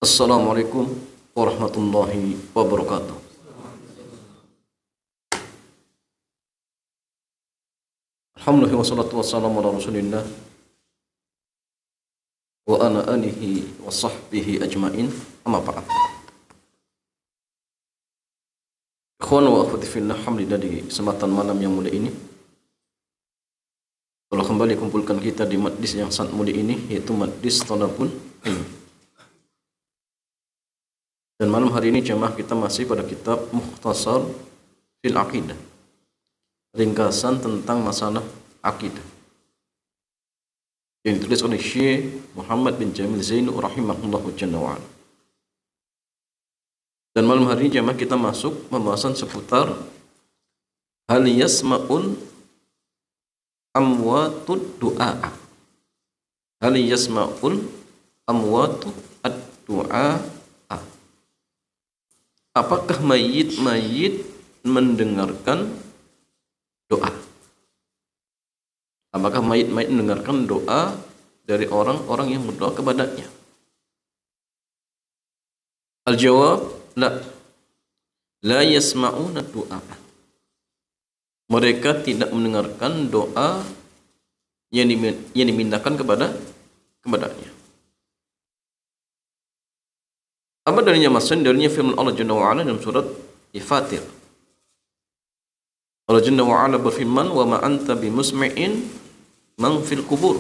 Assalamualaikum warahmatullahi wabarakatuh. Alhamdulillah wassalatu wassalamu ala rasulillah wa ala alihi wa sahbihi ajma'in, amma ba'd. Ikhwan wa akhwati fillah, alhamdulillah di kesempatan malam yang mulia ini Allah kembali kumpulkan kita di majlis yang sangat mulia ini, yaitu majlis Thalabul Ilm. Dan malam hari ini jemaah kita masih pada kitab Mukhtasar fil Aqidah, ringkasan tentang masalah akidah, yang ditulis oleh Syekh Muhammad bin Jamil Zainu rahimahullahu jalla wa'ala. Dan malam hari ini jemaah kita masuk pembahasan seputar hal yasma'un amwatud du'a. Hal yasma'ul amwatu ad-du'a. Apakah mayit-mayit mendengarkan doa? Apakah mayit-mayit mendengarkan doa dari orang-orang yang berdoa kepadanya? Al-jawab, la. La yasma'una du'a. Mereka tidak mendengarkan doa yang dimintakan kepadanya. Apa dalilnya maksud? Dalilnya firman Allah Jalla wa'ala dalam surat Fatir. Allah Jalla wa'ala berfirman, wa ma anta bimusmi'in man fil kubur.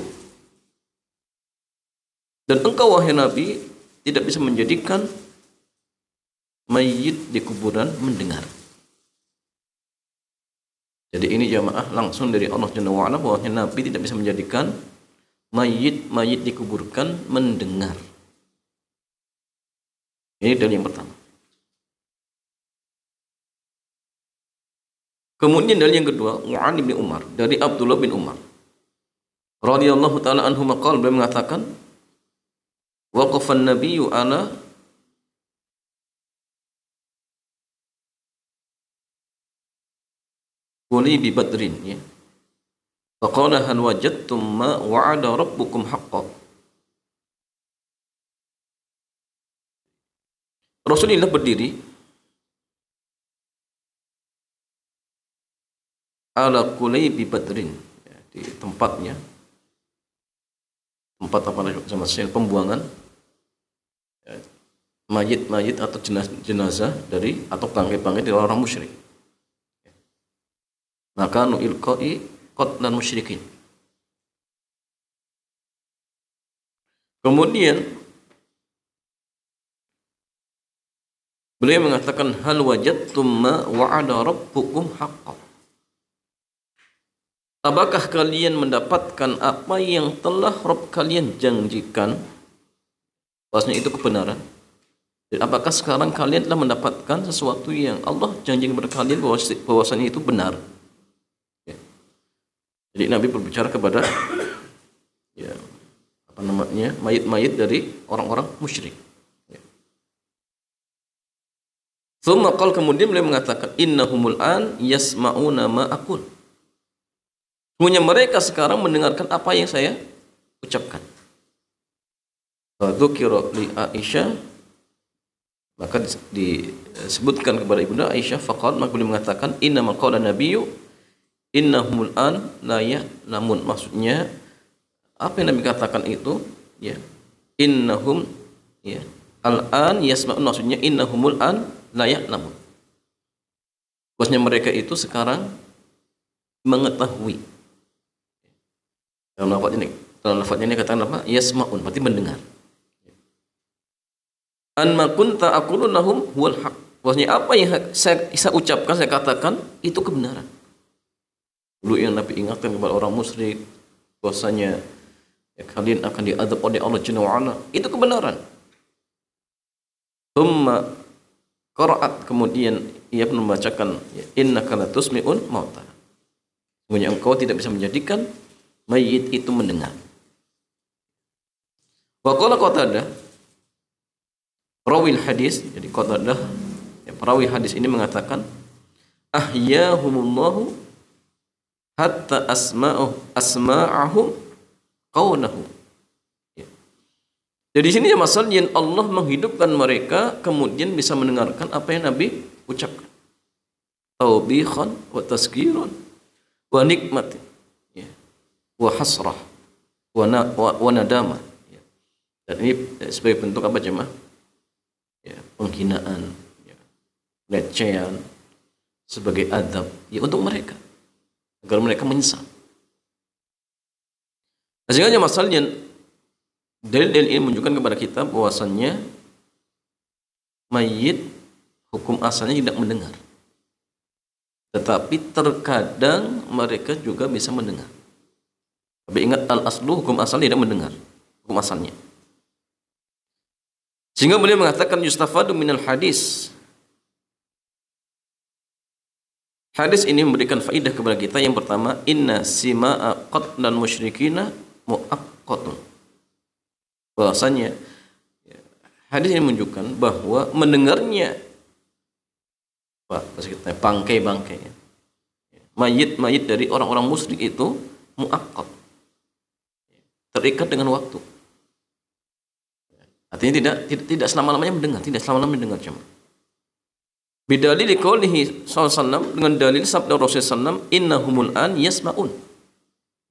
Dan engkau wahai Nabi tidak bisa menjadikan mayit di kuburan mendengar. Jadi ini jamaah langsung dari Allah Jalla wa'ala bahwa Nabi tidak bisa menjadikan mayit dikuburkan mendengar. Ini dalil yang pertama. Kemudian dalil yang kedua, Mu'an bin Umar, dari Abdullah bin Umar radhiyallahu taala anhu maqal, beliau mengatakan, waqafan nabiyyu ala quli bi badrin, ya. Faqala hal wajadtum ma wa'ada rabbukum haqqan. Rasulullah berdiri ala Qulaybi Badrin, ya, di tempatnya, tempat apa nama pembuangan, ya, mayit-mayit atau jenazah dari atau bangkai-bangkai dari orang musyrik. Ya. Maka nu ilqai qatlan musyrikin. Kemudian beliau mengatakan, hal wajadtum ma wa'ada rabbukum haqqan. Apakah kalian mendapatkan apa yang telah Rabb kalian janjikan? Maksudnya itu kebenaran. Dan apakah sekarang kalian telah mendapatkan sesuatu yang Allah janjikan kepada kalian bahwasanya itu benar? Ya. Jadi Nabi berbicara kepada mayit-mayit dari orang-orang musyrik. Thumma qala, kemudian beliau mengatakan, innahumul an yasma'una ma aqul. Sungguhnya mereka sekarang mendengarkan apa yang saya ucapkan. Dzukira li Aisyah, maka disebutkan kepada Ibunda Aisyah, faqad, maka beliau mengatakan, inna maqala nabiyyu innahumul an la ya'lamun. Maksudnya apa yang Nabi katakan itu, ya, innahum, ya, al-an yasma'un, maksudnya innahumul an layak, namun bosnya mereka itu sekarang mengetahui. Dalam lafadznya ini katakan apa? Yasma'un, berarti mendengar. An ma kunta aqulu lahum huwal haq. Bosnya apa yang saya ucapkan, saya katakan itu kebenaran. Dulu yang Nabi ingatkan kepada orang musyrik bahwasanya ya, kalian akan diadab oleh Allah Jalla wa'ala, itu kebenaran. Thumma qira'at, kemudian ia pun membacakan, innaka latusmi'un mauta. Sungguhnya engkau tidak bisa menjadikan mayit itu mendengar. Wa qala Qatadah, rawil hadis, jadi Qatadah, ya, perawi hadis ini mengatakan, ahyahumullahu hatta asma'ahum qawnahu. Ya. Jadi di sini ya masalahnya Allah menghidupkan mereka kemudian bisa mendengarkan apa yang Nabi ucapkan. Taubikhan wa tazkiran wa nikmatin, ya, wa hasrah wa nadama. Ya. Dan ini sebagai bentuk apa jemaah? Ya, penghinaan, ya, pelecehan, sebagai adab ya untuk mereka agar mereka menyesal. Sehingga masalahnya dalil ini menunjukkan kepada kita bahwasannya mayit hukum asalnya tidak mendengar, tetapi terkadang mereka juga bisa mendengar. Tapi ingat, al aslu hukum asal tidak mendengar, hukum asalnya. Sehingga beliau mengatakan yustafadu minal hadis. Hadis ini memberikan faidah kepada kita. Yang pertama, inna sima'a qatlal musyrikina mu'aqqatun. Bahwasanya hadis ini menunjukkan bahwa mendengarnya bangkai-bangkai mayit-mayit dari orang-orang musyrik itu mu'aqqat, terikat dengan waktu. Artinya tidak selama-lamanya mendengar, tidak selama-lamanya mendengar cuma. Bidalil qaulihi sallallahu dengan dalil sabda Rasulullah sallallahu innahumul an yasma'un.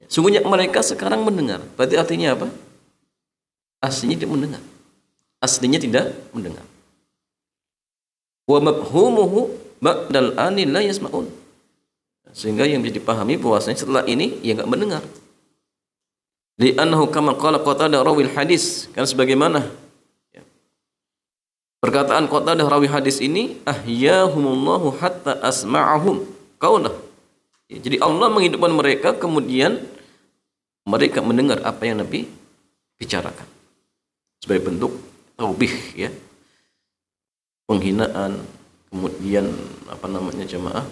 Sungguhnya mereka sekarang mendengar. Berarti artinya apa? Aslinya tidak mendengar. Aslinya tidak mendengar. Wa mafhumuhu ba'dal ani la yasma'un. Sehingga yang bisa dipahami bahwasanya setelah ini ya enggak mendengar. Li'annahu kama qala Qatadah rawil hadis, kan sebagaimana perkataan Qatadah rawi hadis ini, ahyahumullahu hatta asma'ahum qaulah. Ya, jadi Allah menghidupkan mereka kemudian mereka mendengar apa yang Nabi bicarakan. Sebagai bentuk taubih, ya. Penghinaan, kemudian apa namanya jemaah?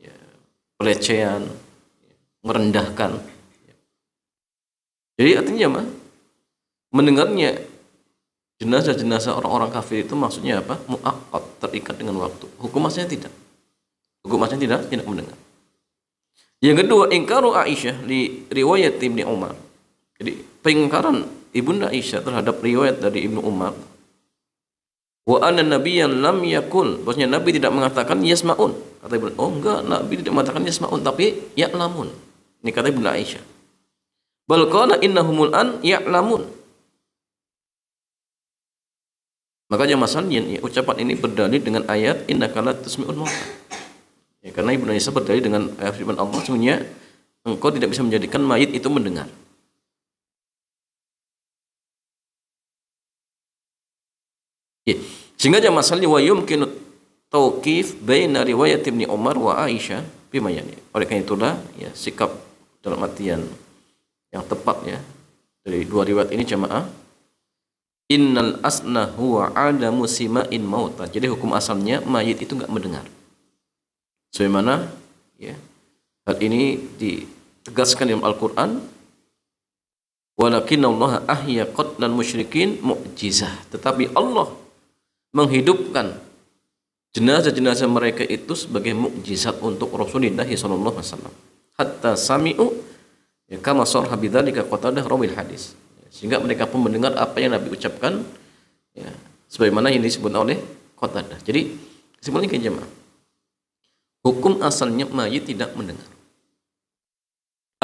Ya, pelecehan, merendahkan. Jadi artinya jemaah, mendengarnya jenazah-jenazah orang-orang kafir itu maksudnya apa? Mu'aqqat, terikat dengan waktu. Hukum asalnya tidak. Hukum asalnya tidak mendengar. Yang kedua, ingkaru Aisyah li riwayat Ibnu Umar. Jadi pengingkaran Ibunda Aisyah terhadap riwayat dari Ibnu Umar. Wa anna nabiyyan lam yakul, bahwasanya Nabi tidak mengatakan yasmaun. Kata Ibnu, oh enggak, Nabi tidak mengatakan yasmaun tapi ya'lamun. Ini kata Ibunda Aisyah. Bal qala innahumul an ya'lamun. Makanya masalahnya ya, ucapan ini berdalil dengan ayat innaka la tusmi'ul mauta. Ya, karena Ibnu Aisyah berdalil dengan ayat firman Allah, sesungguhnya engkau tidak bisa menjadikan mayit itu mendengar. Ya. Sehingga masalahnya wa yumkinu tauqif baina riwayat Ibnu Umar wa Aisyah bima yani. Oleh karena itulah ya sikap dalam artian yang tepat ya dari dua riwayat ini jemaah, innal asna huwa adamu sima'in mauta. Jadi hukum asalnya mayit itu enggak mendengar. Sebagaimana ya hal ini ditegaskan dalam Al-Qur'an, walakinallaha ahya qatlal musyrikin mu'jizah. Tetapi Allah menghidupkan jenazah-jenazah mereka itu sebagai mukjizat untuk Rasulullah sallallahu alaihi wasallam. Hatta sami'u ya kama sarha bidzalika Qatadah rawil hadis. Sehingga mereka pun mendengar apa yang Nabi ucapkan ya, sebagaimana yang disebut oleh Qatadah. Jadi kesimpulannya ke jemaah, hukum asalnya mayit tidak mendengar.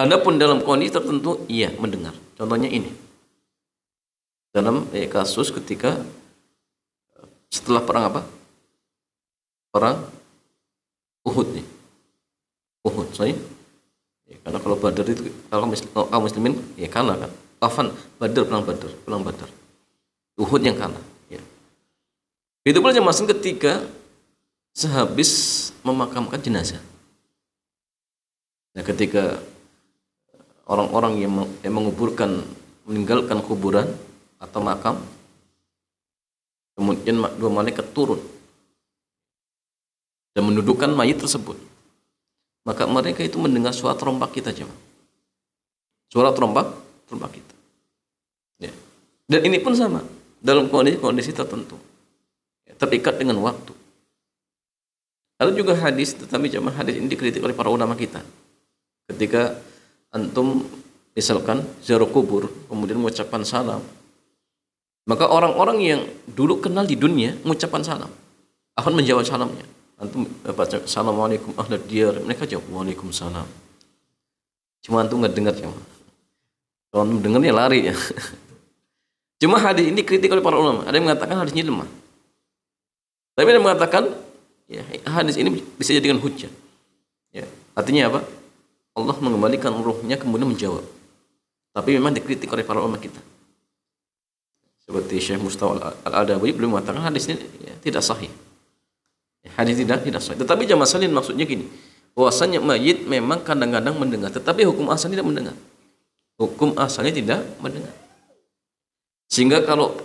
Adapun dalam kondisi tertentu iya mendengar. Contohnya ini. Dalam kasus ketika setelah perang apa? Perang Uhud nih. Uhud, sorry. Ya, karena kalau Badar itu kalau kaum muslimin ya kalah kan. Afan Badar, perang Badar. Uhud yang kalah. Ya. Itu pula masing ketika sehabis memakamkan jenazah. Nah, ketika orang-orang yang menguburkan, meninggalkan kuburan atau makam, kemudian dua malaikat turun dan mendudukkan mayit tersebut, maka mereka itu mendengar suara terompah kita jemaah. Suara terompah kita. Ya. Dan ini pun sama dalam kondisi tertentu, ya, terikat dengan waktu. Ada juga hadis, tetapi jemaah hadis ini dikritik oleh para ulama kita. Ketika antum misalkan ziarah kubur, kemudian mengucapkan salam, Maka orang-orang yang dulu kenal di dunia mengucapkan salam akan menjawab salamnya. Antum baca assalamualaikum ahlad diyar, mereka jawab waalaikumsalam. Cuma antum nggak dengar ya. Kalau antum dengarnya lari ya. Cuma hadis ini kritik oleh para ulama. Ada yang mengatakan hadis ini lemah. Tapi ada yang mengatakan ya, hadis ini bisa jadikan hujjah. Ya, artinya apa? Allah mengembalikan ruhnya kemudian menjawab. Tapi memang dikritik oleh para ulama kita. Seperti Syekh Mustafa Al-Adawi belum mengatakan hadis ini ya, tidak sahih. Ya, hadis tidak sahih. Tetapi jamaah salin maksudnya gini, bahwasanya mayit memang kadang-kadang mendengar, tetapi hukum asalnya tidak mendengar. Hukum asalnya tidak mendengar. Sehingga kalau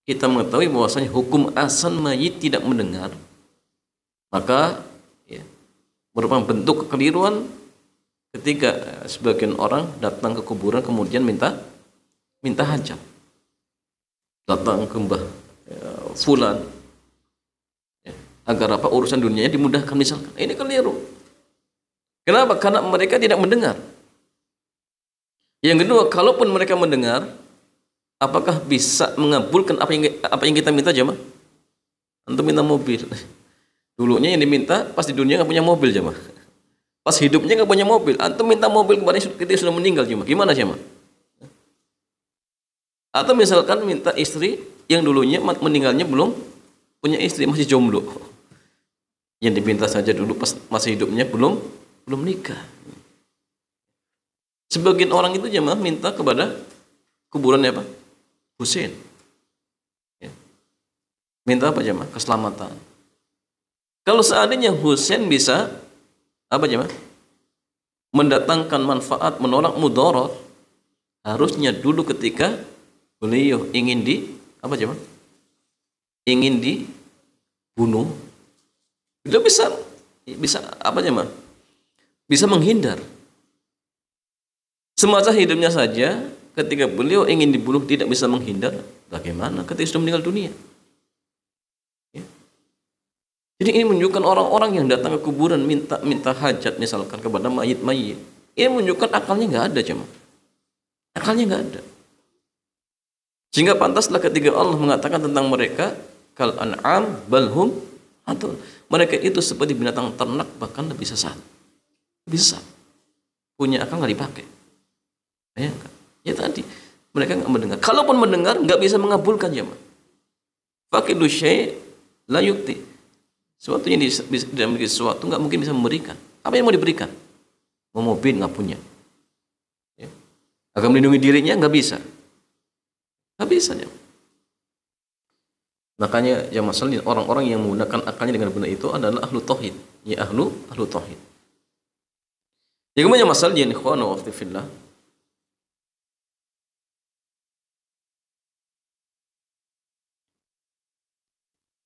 kita mengetahui bahwasanya hukum asal mayit tidak mendengar, maka ya, merupakan bentuk kekeliruan ketika sebagian orang datang ke kuburan kemudian minta hajat, datang ke mbah fulan ya, agar apa urusan dunianya dimudahkan misalkan. Ini keliru. Kenapa? Karena mereka tidak mendengar. Yang kedua, kalaupun mereka mendengar, apakah bisa mengabulkan apa yang kita minta jemaah? Antum minta mobil. Dulunya yang diminta pas di dunia nggak punya mobil jemaah. Pas hidupnya nggak punya mobil. Antum minta mobil kemarin ketika sudah meninggal jemaah. Gimana jemaah? Atau misalkan minta istri yang dulunya meninggalnya belum punya istri, masih jomblo. Yang diminta saja dulu pas masih hidupnya belum nikah. Sebagian orang itu jemaah minta kepada kuburannya apa? Husain. Ya. Minta apa jemaah? Keselamatan. Kalau seandainya Husain bisa apa jemaah? Mendatangkan manfaat, menolak mudarat, harusnya dulu ketika beliau ingin apa jemaah? Ingin dibunuh, beliau bisa apa jemaah? Bisa menghindar. Semasa hidupnya saja ketika beliau ingin dibunuh tidak bisa menghindar, bagaimana ketika sudah meninggal dunia? Ya. Jadi ini menunjukkan orang-orang yang datang ke kuburan minta hajat misalkan kepada mayit-mayit. Ini menunjukkan akalnya nggak ada jemaah. Akalnya nggak ada. Sehingga pantaslah ketika Allah mengatakan tentang mereka kal an'am balhum atau mereka itu seperti binatang ternak bahkan lebih sesat. Bisa punya akal nggak dipakai. Ya tadi mereka nggak mendengar. Kalaupun mendengar nggak bisa mengabulkan jemaah. Faqidu syai' la yukti. Sesuatu yang tidak memiliki sesuatu nggak mungkin bisa memberikan. Apa yang mau diberikan? Mau mobil nggak punya. Ya. Agar melindungi dirinya nggak bisa. Nggak bisa jemaah. Makanya jemaah sekalian orang-orang yang menggunakan akalnya dengan benar itu adalah ahlu tauhid. Ya ahlu tauhid. Ya kemudian jemaah sekalian ikhwan wa akhwati fillah.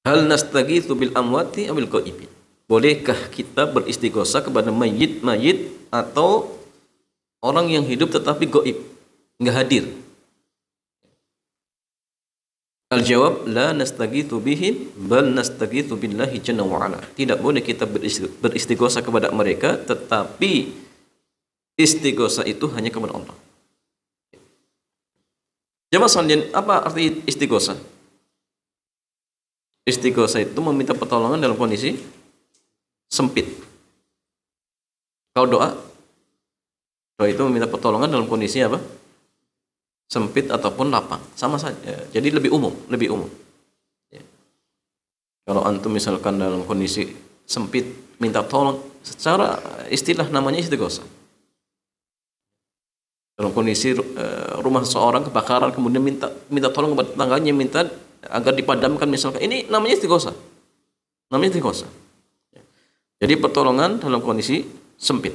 Hal nastaghitsu bil amwati abil ghaibin. Bolehkah kita beristighosa kepada mayit atau orang yang hidup tetapi gaib, enggak hadir? Al jawab la nastaghitsu bihim bal nastaghitsu billahi jalla wa ala. Tidak boleh kita beristighosa kepada mereka, tetapi istighosa itu hanya kepada Allah. Jamaah sekalian, apa arti istighosa? Istighosa itu meminta pertolongan dalam kondisi sempit. Kalau doa itu meminta pertolongan dalam kondisi apa? Sempit ataupun lapang, sama saja. Jadi lebih umum. Ya. Kalau antum misalkan dalam kondisi sempit minta tolong, secara istilah namanya istighosa. Dalam kondisi rumah seseorang kebakaran kemudian minta tolong kepada tetangganya, minta agar dipadamkan misalkan, ini namanya istighosa. Jadi pertolongan dalam kondisi sempit.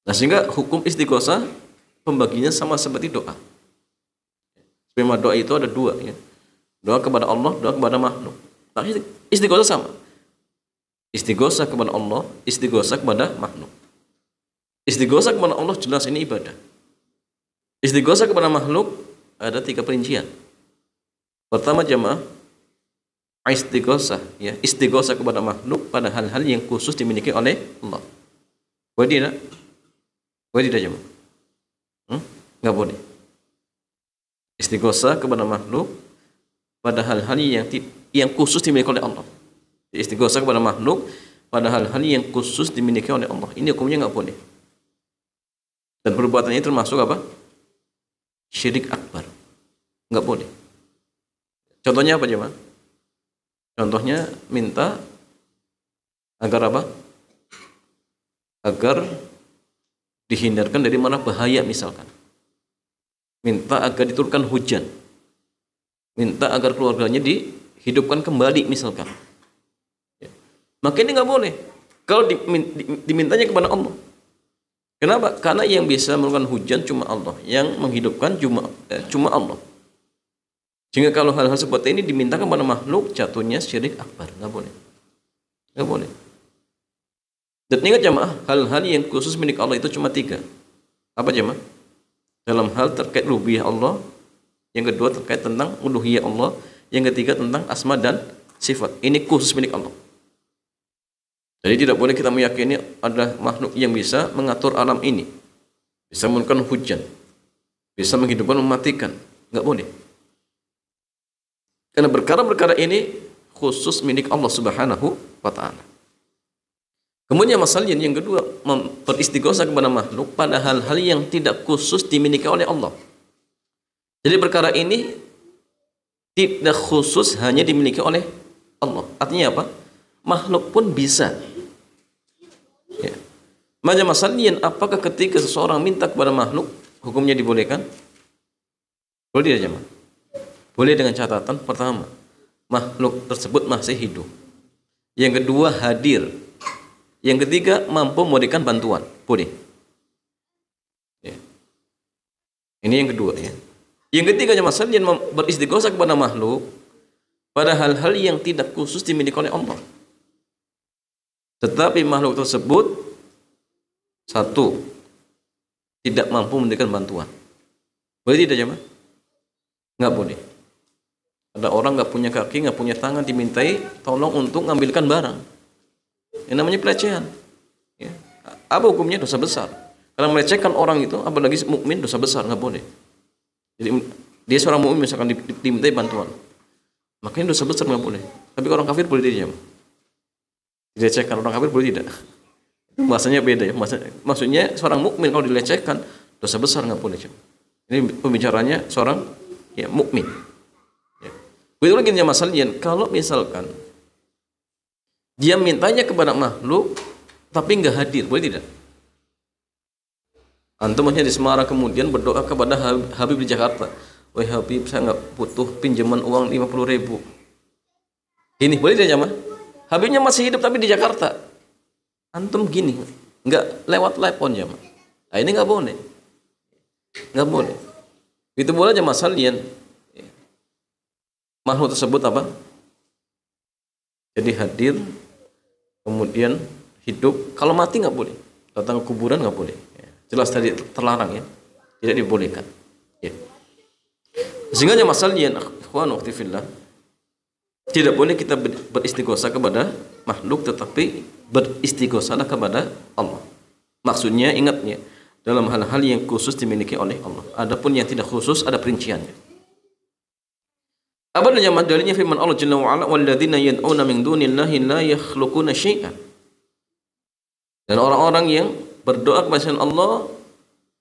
Nah, sehingga hukum istighosa pembaginya sama seperti doa. Sebenarnya doa itu ada dua ya. Doa kepada Allah, doa kepada makhluk. Nah, istighosa sama. Istighosa kepada Allah, istighosa kepada makhluk. Istighosa kepada Allah jelas ini ibadah. Istighosa kepada makhluk ada 3 perincian. Pertama jemaah, istighosa ya, istighosa kepada makhluk pada hal-hal yang khusus dimiliki oleh Allah. Boleh tidak? Boleh tidak jemaah? Enggak boleh. Istighosah kepada makhluk pada hal-hal yang khusus dimiliki oleh Allah. Istighosah kepada makhluk pada hal-hal yang khusus dimiliki oleh Allah. Ini hukumnya nggak boleh. Dan perbuatannya termasuk apa? Syirik akbar. Nggak boleh. Contohnya apa jemaah? Contohnya minta agar apa? Agar dihindarkan dari mana bahaya misalkan. Minta agar diturunkan hujan. Minta agar keluarganya dihidupkan kembali misalkan. Ya. Maka ini nggak boleh. Kalau dimintanya kepada Allah. Kenapa? Karena yang bisa menurunkan hujan cuma Allah, yang menghidupkan cuma Allah. Sehingga kalau hal-hal seperti ini dimintakan kepada makhluk, jatuhnya syirik akbar. Nggak boleh. Nggak boleh. Dan ingat jemaah, hal-hal yang khusus milik Allah itu cuma 3. Apa jemaah? Dalam hal terkait rububiyah Allah, yang kedua terkait tentang uluhiyah Allah, yang ketiga tentang asma dan sifat. Ini khusus milik Allah. Jadi tidak boleh kita meyakini ada makhluk yang bisa mengatur alam ini, bisa menurunkan hujan, bisa menghidupkan, mematikan. Nggak boleh. Karena perkara-perkara ini khusus milik Allah Subhanahu wa Ta'ala. Kemudian masalah yang kedua, beristighosah kepada makhluk pada hal-hal yang tidak khusus dimiliki oleh Allah. Jadi perkara ini tidak khusus hanya dimiliki oleh Allah. Artinya apa? Makhluk pun bisa. Ya. Macam masalahnya, apakah ketika seseorang minta kepada makhluk, hukumnya dibolehkan? Boleh tidak jemaah? Boleh dengan catatan pertama, makhluk tersebut masih hidup. Yang kedua, hadir. Yang ketiga, mampu memberikan bantuan. Boleh. Ya. Ini yang kedua ya. Yang ketiga masalahnya beristighosah kepada makhluk pada hal-hal yang tidak khusus dimiliki oleh Allah. Tetapi makhluk tersebut satu, tidak mampu memberikan bantuan. Boleh tidak jemaah? Nggak boleh. Ada orang nggak punya kaki, nggak punya tangan, dimintai tolong untuk mengambilkan barang. Yang namanya pelecehan. Ya. Apa hukumnya? Dosa besar. Karena melecehkan orang itu, apalagi mukmin, dosa besar, nggak boleh. Jadi dia seorang mukmin misalkan dimintai bantuan, makanya dosa besar nggak boleh. Tapi orang kafir boleh tidak? Dilecehkan orang kafir boleh tidak? Itu bahasanya beda ya. Maksudnya seorang mukmin kalau dilecehkan dosa besar nggak boleh. Ini pembicaranya seorang ya mukmin. Ya. Begitu lagi masalahnya kalau misalkan dia mintanya kepada makhluk tapi nggak hadir, boleh tidak? Antum di Semarang kemudian berdoa kepada Habib di Jakarta. Wahai Habib, saya nggak butuh pinjaman uang 50.000. Ini boleh tidak jemaah? Habibnya masih hidup tapi di Jakarta. Antum gini, nggak lewat telepon jemaah. Nah, ini nggak boleh. Nggak boleh. Itu boleh aja masalahnya. Makhluk tersebut apa? Jadi hadir, kemudian hidup. Kalau mati nggak boleh. Datang ke kuburan nggak boleh. Jelas tadi terlarang ya, tidak dibolehkan. Ya. Sehingga masalahnya, ikhwan wa fillah, tidak boleh kita beristighosah kepada makhluk, tetapi beristighosahlah kepada Allah. Maksudnya ingatnya dalam hal-hal yang khusus dimiliki oleh Allah. Adapun yang tidak khusus ada perinciannya. Apa dalilnya firman Allah Jalla wa Ala, "Walladzina yad'una min dunillahi la yakhluquna syai'an." Dan orang-orang yang berdoa kepada Allah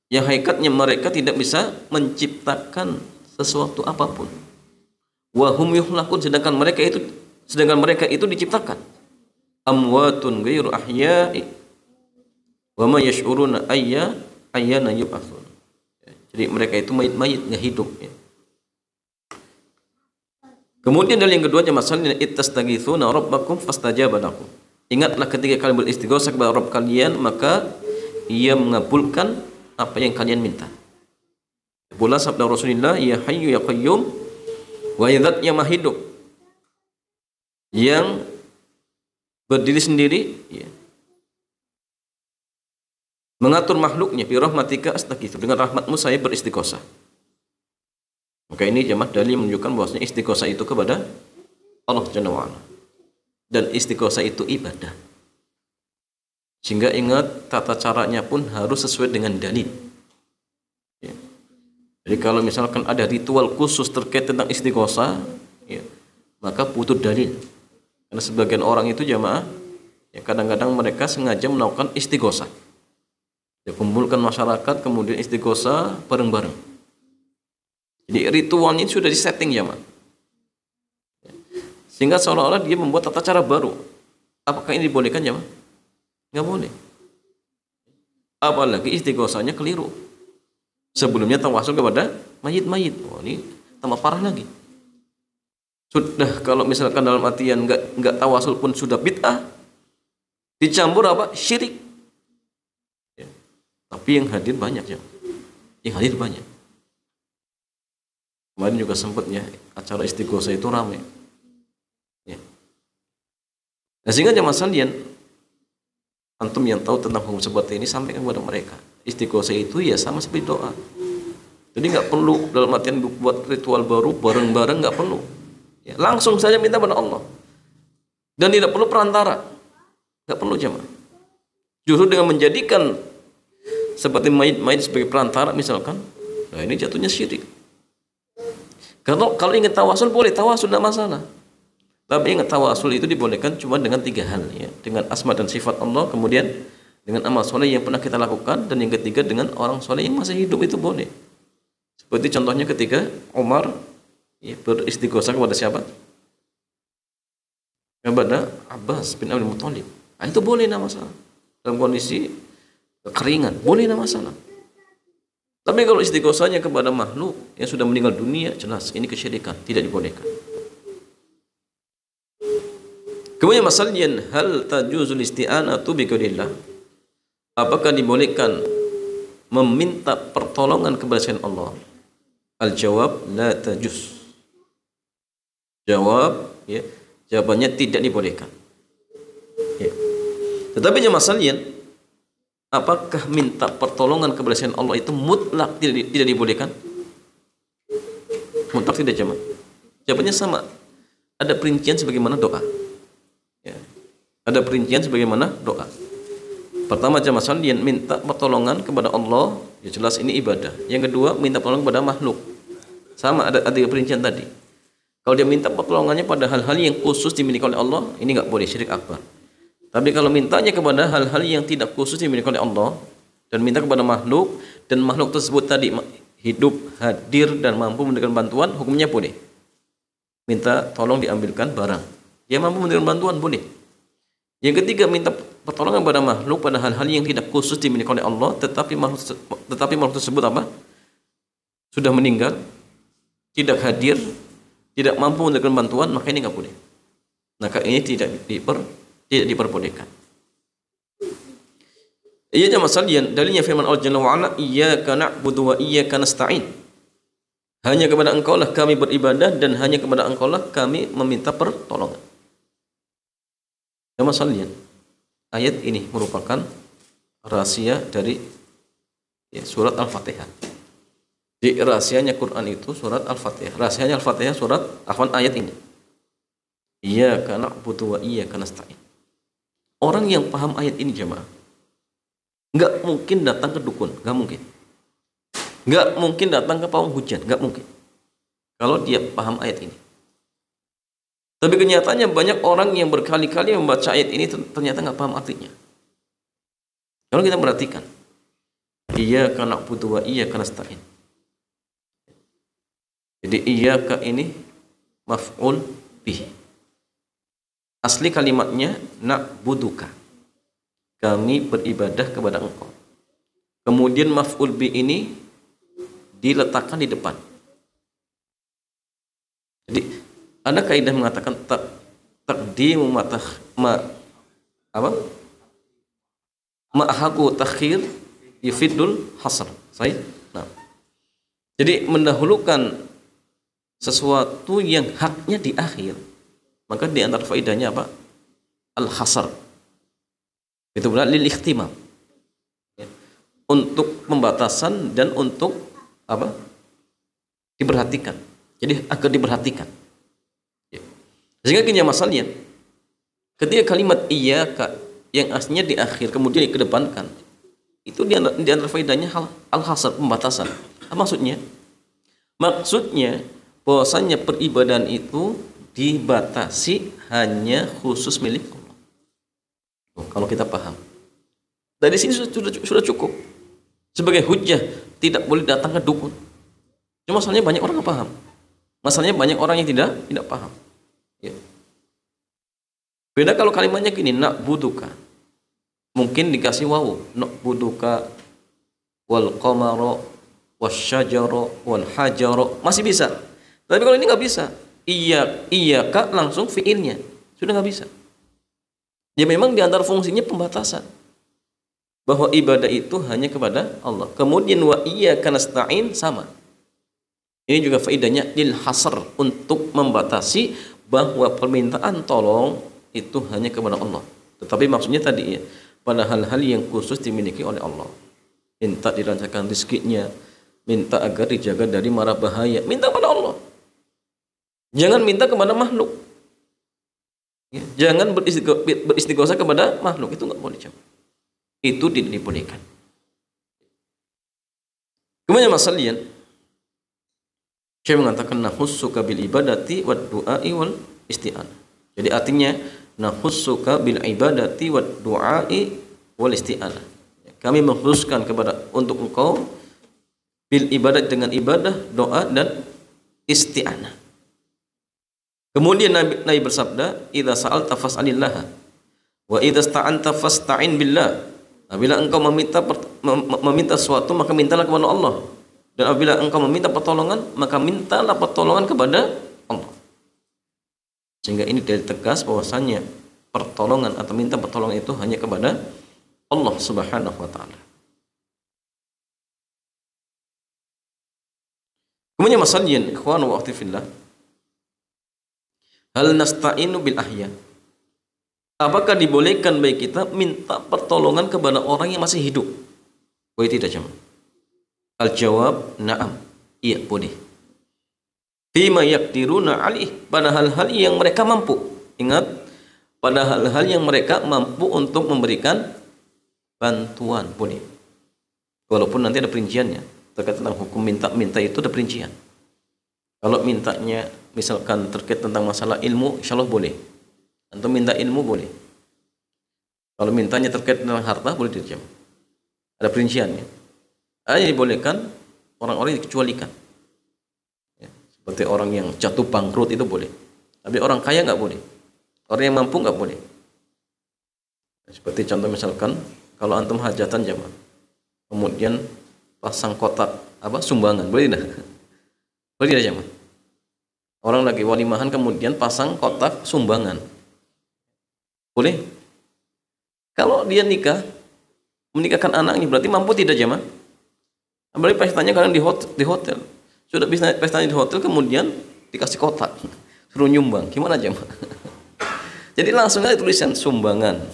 yang hakikatnya mereka tidak bisa menciptakan sesuatu apapun. Wa hum yukhlaqun, sedangkan mereka itu diciptakan. Amwatun ghairu ahya'i wa ma yash'uruna ayyana yub'atsun. Jadi mereka itu mayit-mayit, enggak hidup ya. Kemudian dalil yang kedua masalahnya ittastaghitsuna rabbakum fastajaba lakum. Ingatlah ketika kalian beristighosah kepada Rabb kalian, maka Ia mengabulkan apa yang kalian minta. Pula sabda Rasulullah, ya hayyu ya qayyum, wa zat yang maha hidup, yang berdiri sendiri ya, mengatur makhluknya, bi rahmatika astaghits, dengan rahmatmu saya beristighosah. Maka ini jemaah dalil menunjukkan bahwasanya istighosah itu kepada Allah Jalla wa Ala. Dan istighosah itu ibadah. Sehingga ingat tata caranya pun harus sesuai dengan dalil. Ya. Jadi kalau misalkan ada ritual khusus terkait tentang istighosah, ya, maka butuh dalil. Karena sebagian orang itu jamaah, ya kadang-kadang mereka sengaja melakukan istighosah. Ya, kumpulkan masyarakat kemudian istighosah bareng-bareng. Jadi ritualnya sudah disetting jamaah. Sehingga seolah-olah dia membuat tata cara baru. Apakah ini dibolehkan jamaah? Nggak boleh. Apalagi istighosahnya keliru. Sebelumnya tawasul kepada mayit-mayit. Oh, ini tambah parah lagi. Sudah kalau misalkan dalam artian nggak tawasul pun sudah bid'ah, dicampur apa? Syirik. Ya. Tapi yang hadir banyak ya. Yang hadir banyak. Kemarin juga sempatnya acara istighosah itu ramai. Ya. Nah, sehingga jamaah sekalian, antum yang tahu tentang hukum seperti ini sampaikan kepada mereka. Istighosah itu ya sama seperti doa. Jadi nggak perlu dalam artian buat ritual baru bareng-bareng, nggak perlu. Ya, langsung saja minta pada Allah. Dan tidak perlu perantara. Nggak perlu jamaah. Justru dengan menjadikan seperti mayit-mayit sebagai perantara misalkan, nah ini jatuhnya syirik. Kalau ingin tawasul boleh, tawasul tidak masalah. Tapi ingat tawasul itu dibolehkan cuma dengan 3 hal ya. Dengan asma dan sifat Allah, kemudian dengan amal soleh yang pernah kita lakukan, dan yang ketiga dengan orang soleh yang masih hidup itu boleh. Seperti contohnya ketika Umar ya, beristighosah kepada siapa? Kepada Abbas bin Abdul Muthalib. Nah, itu boleh, tidak masalah. Dalam kondisi kekeringan, boleh, tidak masalah. Tapi kalau istighosahnya kepada makhluk yang sudah meninggal dunia, jelas ini kesyirikan, tidak dibolehkan. Kemudian masalahnya, hal tajuzul isti'anatu bi ghairillah? Apakah dibolehkan meminta pertolongan kepada selain Allah? Al-jawab la tajuz. Jawab ya, jawabannya tidak dibolehkan. Ya. Tetapi jemaah sekalian, apakah minta pertolongan kepada selain Allah itu mutlak tidak dibolehkan? Mutlak tidak jemaah. Jawabannya sama. Ada perincian sebagaimana doa. Ya. Ada perincian sebagaimana doa. Pertama jemaah sekalian, minta pertolongan kepada Allah, ya jelas ini ibadah. Yang kedua, minta pertolongan kepada makhluk. Sama, ada perincian tadi. Kalau dia minta pertolongannya pada hal-hal yang khusus dimiliki oleh Allah, ini nggak boleh, syirik akbar. Tapi kalau mintanya kepada hal-hal yang tidak khusus dimiliki oleh Allah dan minta kepada makhluk, dan makhluk tersebut tadi hidup, hadir dan mampu memberikan bantuan, hukumnya boleh. Minta tolong diambilkan barang. Dia mampu memberikan bantuan, boleh. Yang ketiga, minta pertolongan kepada makhluk pada hal-hal yang tidak khusus dimiliki oleh Allah, tetapi makhluk tersebut apa? Sudah meninggal, tidak hadir, tidak mampu memberikan bantuan, maka ini nggak boleh. Maka ini tidak diperbolehkan. Iya jemaah sekalian, dalilnya firman Allah Jalla wa Ala, iyyaka na'budu wa iyyaka nasta'in. Hanya kepada Engkau lah kami beribadah dan hanya kepada Engkau lah kami meminta pertolongan. Jemaah sekalian, ayat ini merupakan rahasia dari surat Al-Fatihah. Di rahasianya Quran itu surat Al-Fatihah. Rahasianya Al-Fatihah surat ayat ini. Iyyaka na'budu wa iyyaka nasta'in. Orang yang paham ayat ini jemaah, nggak mungkin datang ke dukun, nggak mungkin. Nggak mungkin datang ke pawang hujan, nggak mungkin. Kalau dia paham ayat ini. Tapi kenyataannya banyak orang yang berkali-kali membaca ayat ini ternyata nggak paham artinya. Kalau kita perhatikan, iyyaka na'budu wa iyyaka nasta'in. Jadi iyyaka ini maf'ul bih. Asli kalimatnya na'buduka. Kami beribadah kepada Engkau. Kemudian maf'ul bih ini diletakkan di depan. Jadi ada kaidah mengatakan taqdimu ma'haku takhir yufidul hasr. Sahih? Nah. Jadi mendahulukan sesuatu yang haknya di akhir, maka di antara faedahnya apa? Al-hasr. Itu berarti lil ikhtimam. Ya. Untuk pembatasan dan untuk apa? Diperhatikan. Jadi agar diperhatikan. Ya. Sehingga kini masalahnya, ketika kalimat iyyaka yang aslinya di akhir kemudian dikedepankan, itu di antara faedahnya al-hasr, pembatasan. Apa maksudnya? Maksudnya bahwasanya peribadahan itu dibatasi hanya khusus milik Allah. Kalau kita paham. Dari sini sudah cukup. Sebagai hujjah, tidak boleh datang ke dukun. Cuma masalahnya banyak orang nggak paham. Masalahnya banyak orang yang tidak paham. Ya. Beda kalau kalimatnya gini, nak buduka. Mungkin dikasih wawu, nak buduka wal qamara wasyajara wal hajara, masih bisa. Tapi kalau ini nggak bisa. Iyyaka langsung fiilnya. Sudah nggak bisa. Ya memang di antara fungsinya pembatasan. Bahwa ibadah itu hanya kepada Allah. Kemudian wa iyyaka nasta'in sama. Ini juga faedahnya lil hasr, untuk membatasi bahwa permintaan tolong itu hanya kepada Allah. Tetapi maksudnya tadi ya, pada hal-hal yang khusus dimiliki oleh Allah. Minta dilancarkan rezekinya, minta agar dijaga dari mara bahaya, minta kepada Allah. Jangan minta kepada makhluk. Ya, jangan beristighosah kepada makhluk, itu enggak boleh. Itu dibolehkan. Kemudian masalahnya saya mengatakan nahussuka bil ibadati wad du'ai wal isti'anah. Jadi artinya nahussuka bil ibadati wad du'ai wal isti'anah. Kami mengkhususkan untuk engkau bil ibadat, dengan ibadah, doa dan isti'anah. Kemudian Nabi bersabda, "Idza sa'alta fas'alillah wa idza sta'anta fasta'in billah." Apabila engkau meminta sesuatu, maka mintalah kepada Allah. Dan apabila engkau meminta pertolongan, maka mintalah pertolongan kepada Allah. Sehingga ini dari tegas bahwasanya pertolongan atau minta pertolongan itu hanya kepada Allah Subhanahu wa taala. Kemudian masalahnya ikhwan wa akhwati fillah, hal nasta'inu bil ahya. Apakah dibolehkan bagi kita minta pertolongan kepada orang yang masih hidup? Boleh tidak, jemaah? Al-jawab, na'am. Iya, boleh. Fima yaqdiruna alih, pada hal-hal yang mereka mampu. Ingat, pada hal-hal yang mereka mampu untuk memberikan bantuan, boleh. Walaupun nanti ada perinciannya. Terkait tentang hukum minta itu ada perincian. Kalau mintanya misalkan terkait tentang masalah ilmu, insya Allah boleh. Atau minta ilmu boleh. Kalau mintanya terkait dengan harta, boleh dirjam. Ada perinciannya. Hanya dibolehkan orang-orang yang dikecualikan. Ya, seperti orang yang jatuh bangkrut itu boleh. Tapi orang kaya nggak boleh. Orang yang mampu nggak boleh. Seperti contoh misalkan, kalau antum hajatan jamaah, kemudian pasang kotak sumbangan, boleh tidak? Boleh tidak jamaah? Orang lagi walimahan kemudian pasang kotak sumbangan. Boleh? Kalau dia menikahkan anaknya, berarti mampu tidak jemaah? Apalagi pestanya kadang di hotel. Sudah bisa pestanya di hotel, kemudian dikasih kotak, suruh nyumbang. Gimana jemaah? Jadi langsung aja tulisan sumbangan.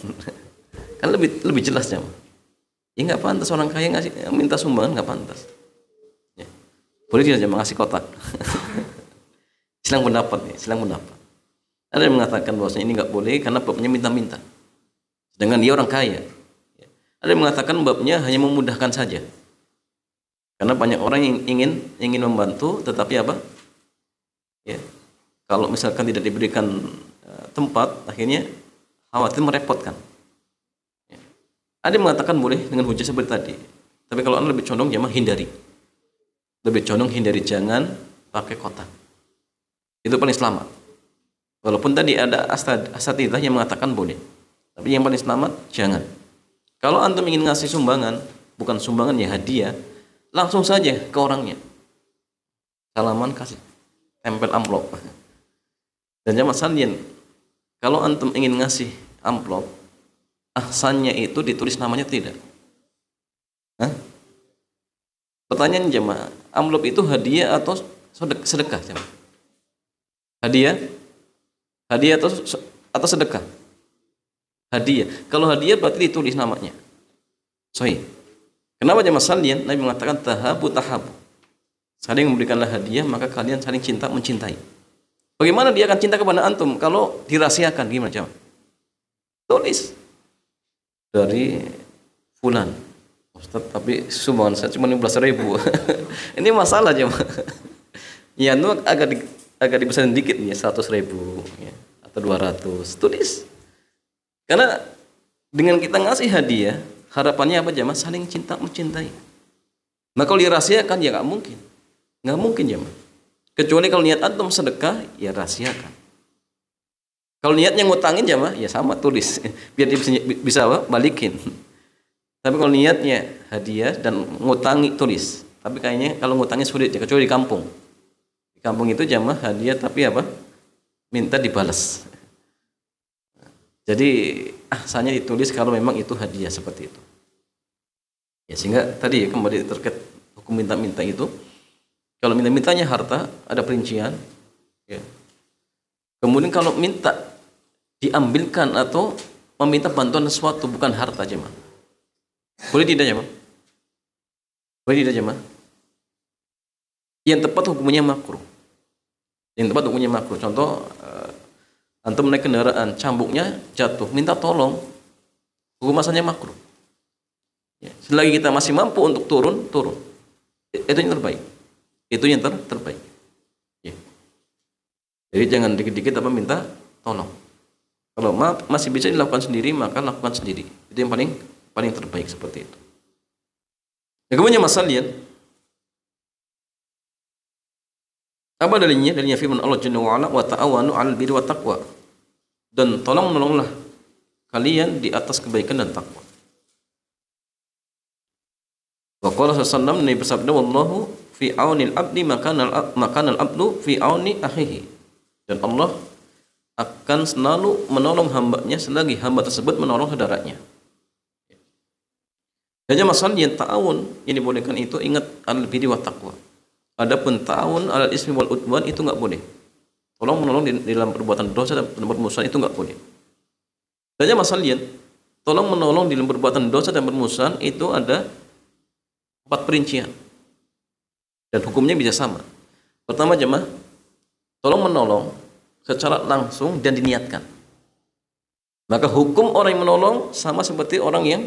Kan lebih jelas jemaah. Ya nggak pantas orang kaya minta sumbangan, nggak pantas. Ya. Boleh tidak jemaah ngasih kotak? Silang pendapat. Ada yang mengatakan bahwasanya ini nggak boleh karena babnya minta-minta. Sedangkan dia orang kaya. Ada yang mengatakan babnya hanya memudahkan saja. Karena banyak orang yang ingin membantu, tetapi ya, kalau misalkan tidak diberikan tempat, akhirnya khawatir merepotkan. Ya. Ada yang mengatakan boleh dengan hujah seperti tadi. Tapi kalau Anda lebih condong, jangan hindari. Jangan pakai kotak. Itu paling selamat. Walaupun tadi ada asatidzah yang mengatakan boleh, tapi yang paling selamat jangan. Kalau antum ingin ngasih sumbangan, bukan sumbangan ya hadiah, langsung saja ke orangnya. Salaman kasih, tempel amplop. Dan jamaah sekalian, kalau antum ingin ngasih amplop, ahsannya itu ditulis namanya tidak. Pertanyaan jamaah, amplop itu hadiah atau sedekah jamaah? Hadiah atau sedekah? Hadiah. Kalau hadiah berarti ditulis namanya. Sahih. Kenapa jemaah sekalian? Nabi mengatakan tahabu. Saling memberikanlah hadiah, maka kalian saling cinta mencintai. Bagaimana dia akan cinta kepada antum kalau dirahasiakan? Gimana jemaah? Tulis dari fulan. Ustaz, tapi sumbangan saya cuma 15.000. Ini masalah jemaah. Ya, itu agak dibesarin dikit ya, 100.000 ya, atau 200. Tulis. Karena dengan kita ngasih hadiah, harapannya apa jamaah? Saling cinta mencintai. Nah kalau dirahasiakan ya nggak mungkin. Nggak mungkin jamaah. Kecuali kalau niat antum sedekah, ya rahasiakan. Kalau niatnya ngutangin jamaah, ya sama tulis. Biar dia bisa apa? Balikin. Tapi kalau niatnya hadiah dan ngutangi, tulis. Tapi kayaknya kalau ngutangin sulit ya, kecuali di kampung. Di kampung itu jamaah hadiah tapi apa? Minta dibalas. Jadi ahsannya ditulis kalau memang itu hadiah seperti itu. Ya sehingga tadi ya, kembali terkait hukum minta-minta itu. Kalau minta-mintanya harta ada perincian. Ya. Kemudian kalau minta diambilkan atau meminta bantuan sesuatu bukan harta jemaah. Boleh tidak jemaah? Boleh tidak jemaah? Yang tepat hukumnya makruh. Yang tepat hukumnya makruh. Contoh antum naik kendaraan, cambuknya jatuh, minta tolong, hukum asalnya makruh. Ya, selagi kita masih mampu untuk turun. Itu yang terbaik. Itu yang terbaik. Ya. Jadi jangan dikit-dikit apa minta tolong. Kalau masih bisa dilakukan sendiri, maka lakukan sendiri. Itu yang paling terbaik seperti itu. Ya, kemudian masalahnya, apa dalilnya? Dalilnya firman Allah Jalla wa Ala, wa ta'awanu 'alal birri wat taqwa. Dan tolong-menolonglah kalian di atas kebaikan dan takwa. Wa qala sallallahu alaihi wasallam, wallahu fi aunil abdi makanal abdu fi auni akhihi. Dan Allah akan selalu menolong hambanya selagi hamba tersebut menolong saudaranya. Saja masalah yang ta'awun yang dibolehkan itu, ingat al birri wat taqwa. Adapun ta'awun alal ismi wal udwan itu enggak boleh. Tolong menolong di dalam perbuatan dosa dan permusuhan itu enggak boleh. Saja masalah tolong menolong di dalam perbuatan dosa dan permusuhan itu ada 4 perincian. Dan hukumnya bisa sama. Pertama jemaah, tolong menolong secara langsung dan diniatkan. Maka hukum orang yang menolong sama seperti orang yang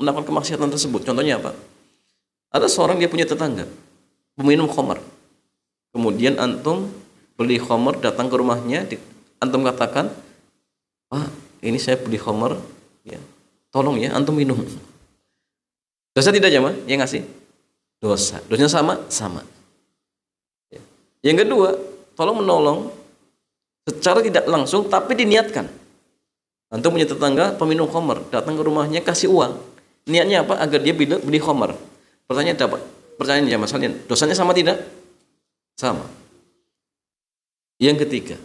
melakukan kemaksiatan tersebut. Contohnya apa? Ada seorang dia punya tetangga peminum khamar. Kemudian antum beli khamar, datang ke rumahnya, antum katakan, "Pak, ini saya beli khamar, ya. Tolong ya antum minum." Dosa tidak jemaah? Ya nggak sih? Dosa. Dosanya sama? Sama. Ya. Yang kedua, tolong menolong secara tidak langsung tapi diniatkan. Antum punya tetangga peminum khamar, datang ke rumahnya kasih uang. Niatnya apa? Agar dia beli khamar. Pertanyaan jemaah sekalian, dosanya sama tidak? Sama. Yang ketiga,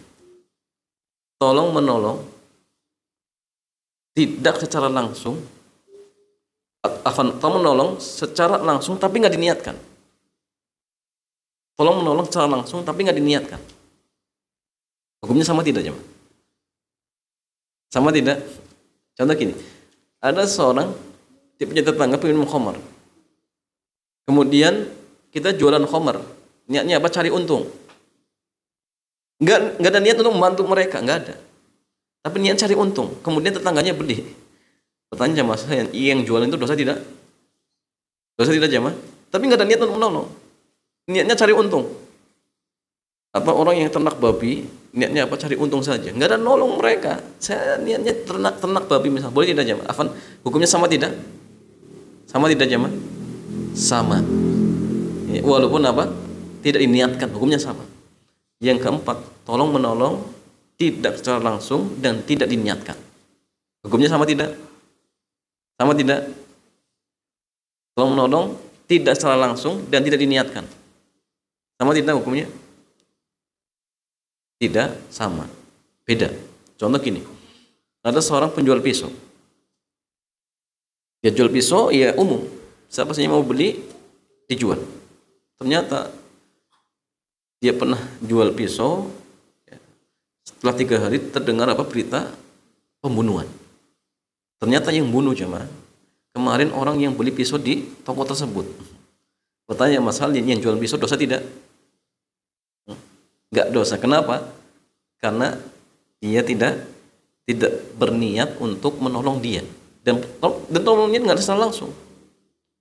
tolong menolong tidak secara langsung, tolong menolong secara langsung tapi nggak diniatkan. Tolong menolong secara langsung tapi nggak diniatkan. Hukumnya sama tidak jemaah? Sama tidak? Contoh gini, ada seorang dia punya tetangga peminum khamar. Kemudian kita jualan khamar. Niatnya apa? Cari untung. Enggak ada niat untuk membantu mereka, enggak ada. Tapi niat cari untung. Kemudian tetangganya beli. Pertanyaan jamaah saya, yang jualan itu dosa tidak? Dosa tidak jamaah? Tapi enggak ada niat untuk menolong. Niatnya cari untung. Atau orang yang ternak babi, niatnya apa? Cari untung saja. Enggak ada nolong mereka. Saya niatnya ternak babi misalnya. Boleh tidak jamaah? Afan, hukumnya sama tidak? Sama tidak jamaah? Sama. Ya, walaupun apa? Tidak diniatkan, hukumnya sama. Yang keempat, tolong menolong tidak secara langsung dan tidak diniatkan. Hukumnya sama tidak? Sama tidak? Tolong menolong tidak secara langsung dan tidak diniatkan. Sama tidak hukumnya? Tidak sama. Beda. Contoh gini. Ada seorang penjual pisau. Dia jual pisau, ya umum. Siapa saja mau beli, dijual. Ternyata dia pernah jual pisau, ya. Setelah 3 hari terdengar apa berita pembunuhan. Ternyata yang bunuh jemaah kemarin orang yang beli pisau di toko tersebut. Pertanyaan masalah yang jual pisau dosa tidak? Enggak dosa. Kenapa? Karena dia tidak berniat untuk menolong dia dan tolongnya nggak secara langsung.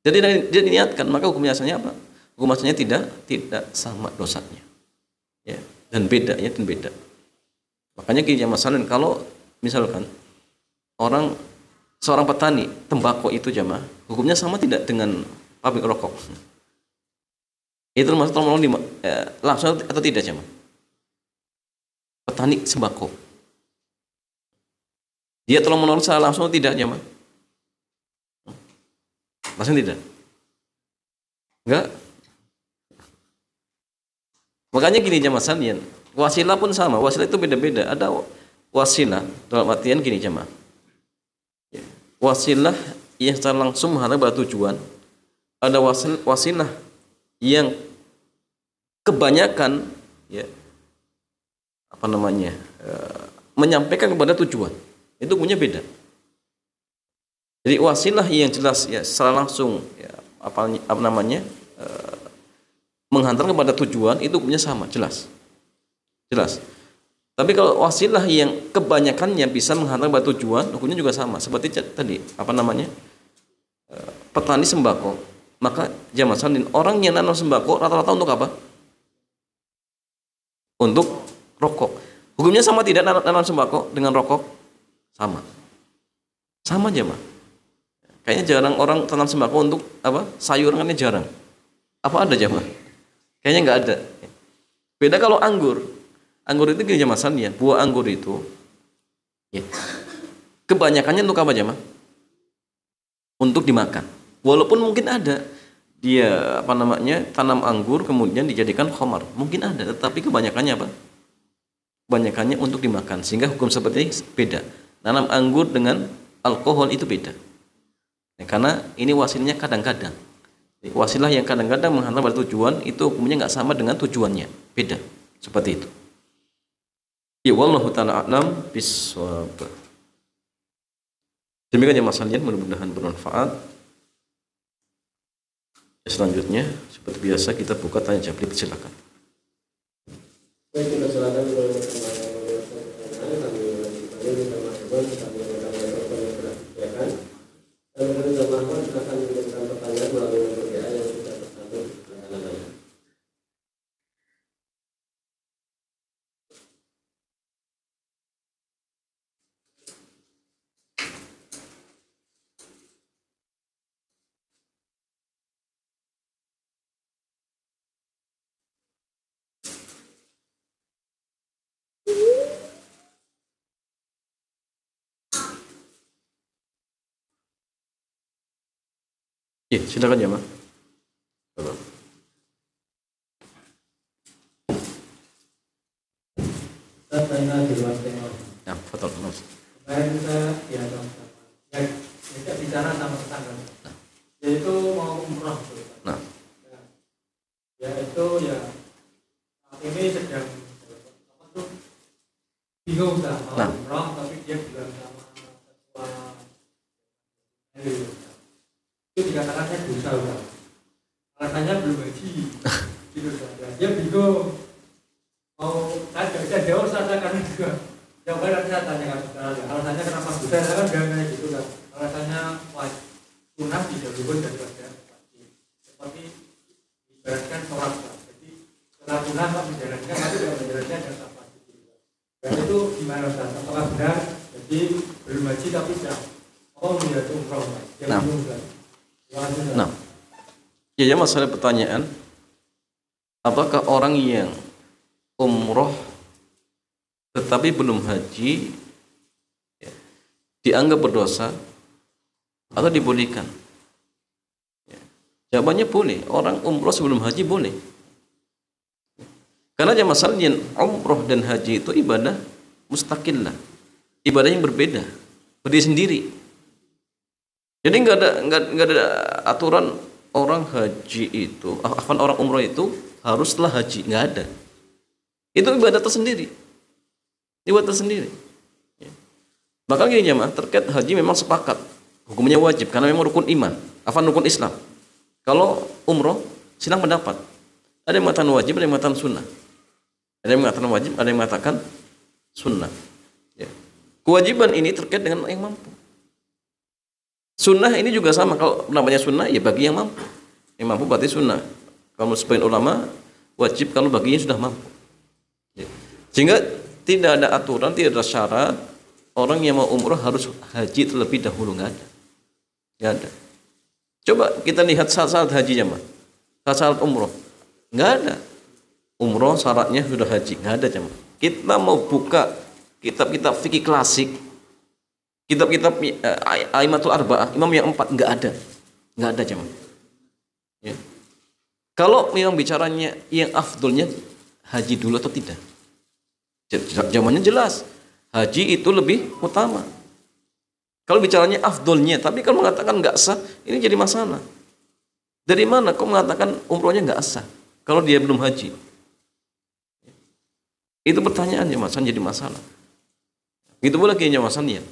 Jadi dia diniatkan, maka hukumnya asalnya apa? Hukum asalnya tidak sama dosanya. ya, dan beda ya, dan beda. Makanya gini jamaah sekalian, kalau misalkan seorang petani tembakau itu jamaah, hukumnya sama tidak dengan pabrik rokok? Itu termasuk tolong langsung atau tidak jamaah? Petani sembako, dia tolong menolong secara langsung atau tidak jamaah? Langsung tidak? Enggak? Makanya gini jamaah sekalian, wasilah pun sama, wasilah itu beda-beda. Ada wasilah dalam artian gini jamaah, wasilah yang secara langsung menghadap pada tujuan. Ada wasilah yang kebanyakan ya apa namanya menyampaikan kepada tujuan, itu punya beda. Jadi wasilah yang jelas ya secara langsung ya, apa namanya menghantar kepada tujuan, itu punya sama, jelas. Tapi kalau wasilah yang kebanyakannya bisa menghantar kepada tujuan, hukumnya juga sama. Seperti tadi apa namanya petani sembako, maka jamaah sekalian, orang yang nanam sembako rata-rata untuk apa? Untuk rokok. Hukumnya sama tidak nanam sembako dengan rokok? Sama jamaah. Kayaknya jarang orang tanam sembako untuk apa? Sayuran kan jarang. Apa ada jamaah? Kayaknya nggak ada. Beda kalau anggur. Anggur itu gini jamaah sekalian, buah anggur itu ya, kebanyakannya untuk apa jamaah? Untuk dimakan. Walaupun mungkin ada dia apa namanya tanam anggur kemudian dijadikan khamar, mungkin ada, tetapi kebanyakannya apa? Kebanyakannya untuk dimakan, sehingga hukum seperti ini beda. Nanam anggur dengan alkohol itu beda. Ya, karena ini wasilnya kadang-kadang. Wasilah yang kadang-kadang menghantar pada tujuan, itu hukumnya nggak sama dengan tujuannya, beda. Seperti itu. Ya wallahu ta'ala a'lam bishawab. Demikian ya Mas Alian, mudah-mudahan bermanfaat. Selanjutnya seperti biasa kita buka tanya jawab, silakan. Baik, kita silakan Ya, silakan ya, Mas. Saya tanya di luar tema. Ya, foto Mas. Kemarin saya diajak bicara sama tetangga, yaitu mau umroh. Nah, yaitu ya saat ini sedang apa tuh bingung lah mau umroh, tapi dia bilang sama ketua itu dikatakan saya dosa udah. Alasannya belum haji, gitu saja. Dia bingung. Mau saya tidak bisa jawab saja karena juga jawaban saya tanyakan sekarang. Alasannya kenapa dosa? Saya kan bilang gitu kan. Alasannya wajib sunat didahulukan daripada wajib. Seperti ibaratkan sholat. Jadi setelah sunat tak menjalankan, tapi tidak menjalankan dan tak wajib. Dan itu gimana Ustaz? Apakah benar? Jadi belum haji tapi sudah menjadi umroh. Dia bingung kan. Nah, ya masalah pertanyaan, apakah orang yang umroh tetapi belum haji ya, dianggap berdosa atau dibolehkan? Ya, jawabannya boleh. Orang umroh sebelum haji boleh. Karena masalahnya umroh dan haji itu ibadah mustaqillah, ibadah yang berbeda, berdiri sendiri. Jadi nggak ada aturan orang haji itu, orang umroh itu harus setelah haji, nggak ada. Itu ibadah tersendiri, Ya. Bahkan gini jemaah, terkait haji memang sepakat hukumnya wajib karena memang rukun iman, rukun Islam. Kalau umroh silang pendapat. Ada yang mengatakan wajib, ada yang mengatakan sunnah. Ada yang mengatakan wajib, ada yang mengatakan sunnah. Ya. Kewajiban ini terkait dengan yang mampu. Sunnah ini juga sama, kalau namanya sunnah ya bagi yang mampu. Yang mampu berarti sunnah. Kalau sebagian ulama wajib kalau baginya sudah mampu. Sehingga tidak ada aturan, tidak ada syarat orang yang mau umroh harus haji terlebih dahulu, nggak ada. Nggak ada. Coba kita lihat syarat haji jemaah. Syarat umroh. Nggak ada. Umroh syaratnya sudah haji, nggak ada jemaah. Kita mau buka kitab-kitab fikih klasik, kitab-kitab Aimatul Arba'ah, imam yang 4, nggak ada. Nggak ada jemaah. Ya. Kalau memang bicaranya yang afdolnya haji dulu atau tidak? Zamannya jelas, haji itu lebih utama. Kalau bicaranya afdolnya, tapi kalau mengatakan nggak sah, ini jadi masalah. Dari mana kau mengatakan umrohnya nggak sah kalau dia belum haji? Itu pertanyaannya, mas, jadi masalah. Itu pula kayaknya masalahnya.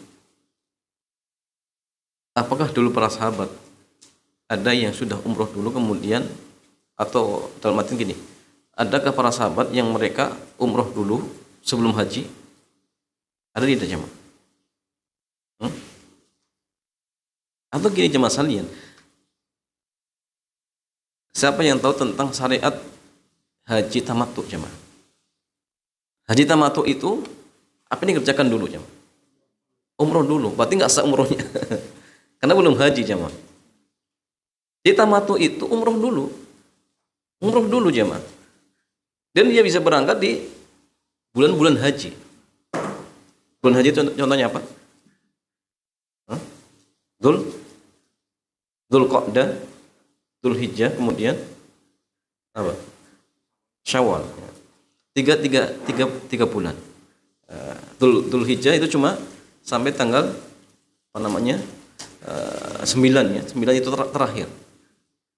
Apakah dulu para sahabat ada yang sudah umroh dulu kemudian, atau dalam arti gini, adakah para sahabat yang mereka umroh dulu sebelum haji? Ada tidak jemaah? Atau gini jemaah sekalian, siapa yang tahu tentang syariat haji tamattu jemaah? Haji tamattu itu apa yang dikerjakan dulu jemaah? Umroh dulu, berarti nggak sah umrohnya karena belum haji jemaah. Haji tamattu itu umroh dulu jemaah, dan dia bisa berangkat di bulan-bulan haji. Bulan haji itu contohnya apa? Dzulqa'dah, Dzulhijjah, kemudian apa? Syawal. Tiga bulan. Dzulhijjah itu cuma sampai tanggal apa namanya? 9 ya. 9 itu terakhir.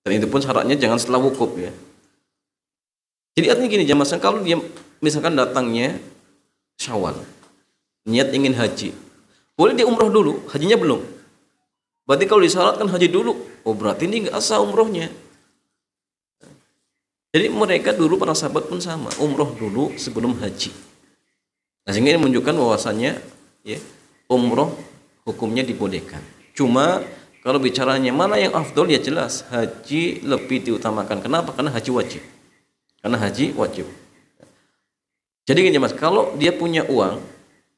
Dan itu pun syaratnya jangan setelah wukuf ya. Jadi artinya gini jamaah, kalau dia misalkan datangnya Syawal, niat ingin haji, boleh dia umroh dulu, hajinya belum. Berarti kalau disyaratkan haji dulu, oh berarti ini nggak sah umrohnya. Jadi mereka dulu para sahabat pun sama, umroh dulu sebelum haji. Nah sehingga ini menunjukkan bahwasannya ya, umroh hukumnya dibolehkan. Cuma kalau bicaranya mana yang afdol, ya jelas haji lebih diutamakan. Kenapa? Karena haji wajib. Karena haji wajib. Jadi gini mas, kalau dia punya uang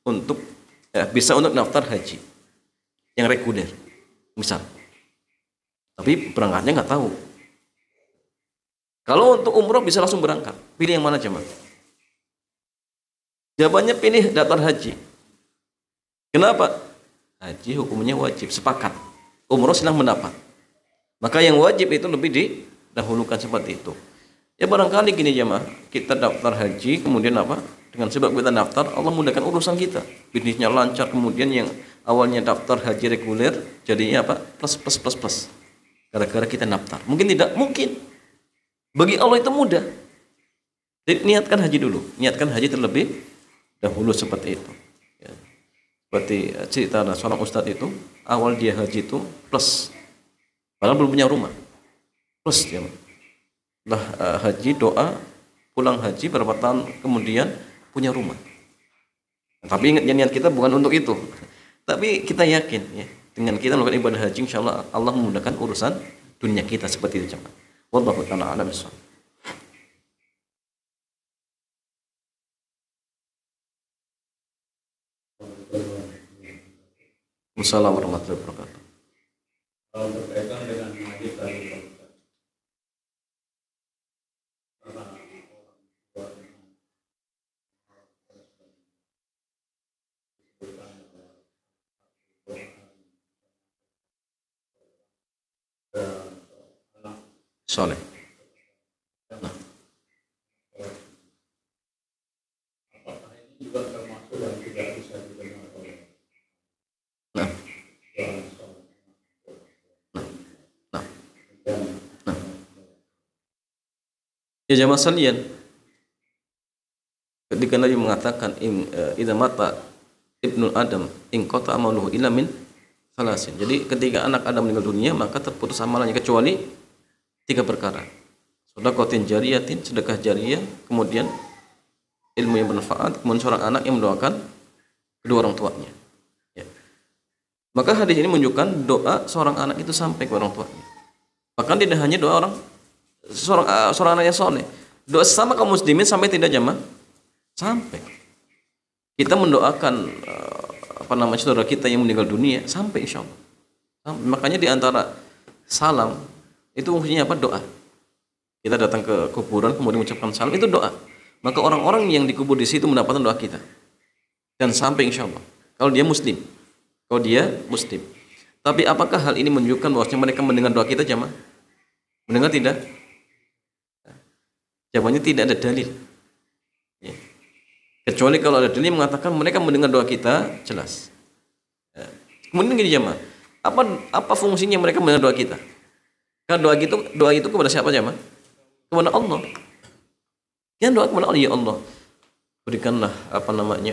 untuk bisa untuk daftar haji yang reguler, misal, tapi berangkatnya nggak tahu. Kalau untuk umroh bisa langsung berangkat, pilih yang mana mas? Jawabannya pilih daftar haji. Kenapa? Haji hukumnya wajib, sepakat. Umroh silang mendapat. Maka yang wajib itu lebih didahulukan seperti itu. Ya barangkali gini jemaah, kita daftar haji, kemudian apa? Dengan sebab kita daftar, Allah mudahkan urusan kita. Bisnisnya lancar, kemudian yang awalnya daftar haji reguler, jadinya apa? Plus. Gara-gara kita daftar. Mungkin tidak? Mungkin. Bagi Allah itu mudah. Jadi niatkan haji dulu. Niatkan haji terlebih dahulu seperti itu. Ya. Seperti cerita ada seorang ustadz itu, awal dia haji itu plus. Padahal belum punya rumah. Plus dia. Lah haji, doa, pulang haji berapa tahun kemudian punya rumah. Tapi ingat niat kita bukan untuk itu. Tapi kita yakin ya, dengan kita melakukan ibadah haji, insyaallah Allah memudahkan urusan dunia kita seperti itu. Wallahu ta'ala a'lam bishawab. Wassalamualaikum warahmatullahi wabarakatuh. Berkaitan dengan haji tadi, Soleh. apakah ini juga termasuk yang tidak bisa didengar oleh Nah. Ya jamaah sekalian, ketika Nabi mengatakan idza mata ibnu Adam in qata amaluhu illa min salasin. Jadi ketika anak Adam meninggal dunia maka terputus amalannya kecuali 3 perkara. Sedekahtin jariyatin, sedekah jariyah, kemudian ilmu yang bermanfaat, kemudian seorang anak yang mendoakan kedua orang tuanya. Ya. Maka hadis ini menunjukkan doa seorang anak itu sampai ke orang tuanya. Bahkan tidak hanya doa seorang anak yang soleh, doa sesama kaum muslimin sampai tidak jamaah Sampai kita mendoakan saudara kita yang meninggal dunia, sampai insya Allah. Makanya di antara salam itu fungsinya apa? Doa. Kita datang ke kuburan kemudian mengucapkan salam, itu doa. Maka orang-orang yang dikubur di situ mendapatkan doa kita. Dan sampai insya Allah. Kalau dia muslim. Tapi apakah hal ini menunjukkan bahwasanya mereka mendengar doa kita, jamaah? Mendengar tidak? Jawabannya tidak ada dalil. Ya. Kecuali kalau ada dalil mengatakan mereka mendengar doa kita, jelas. Ya. Kemudian gini jamaah, apa fungsinya mereka mendengar doa kita? Karena doa itu kepada siapa jamaah? Kepada Allah. Yang doa kepada Allah, ya Allah, berikanlah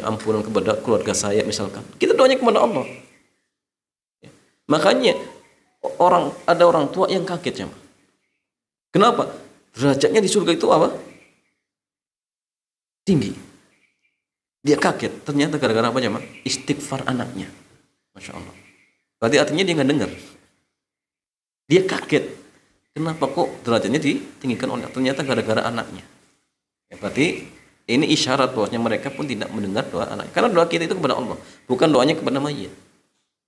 ampunan kepada keluarga saya misalkan. Kita doanya kepada Allah. Ya. Makanya ada orang tua yang kaget jamaah. Kenapa? Derajatnya di surga itu apa? Tinggi. Dia kaget, ternyata gara-gara apa jemaah? Istighfar anaknya. Masya Allah. Berarti artinya dia nggak dengar. Dia kaget. Kenapa kok derajatnya ditinggikan oleh? Ternyata gara-gara anaknya. Ya, berarti ini isyarat bahwasanya mereka pun tidak mendengar doa anak. Karena doa kita itu kepada Allah, bukan doanya kepada mayit.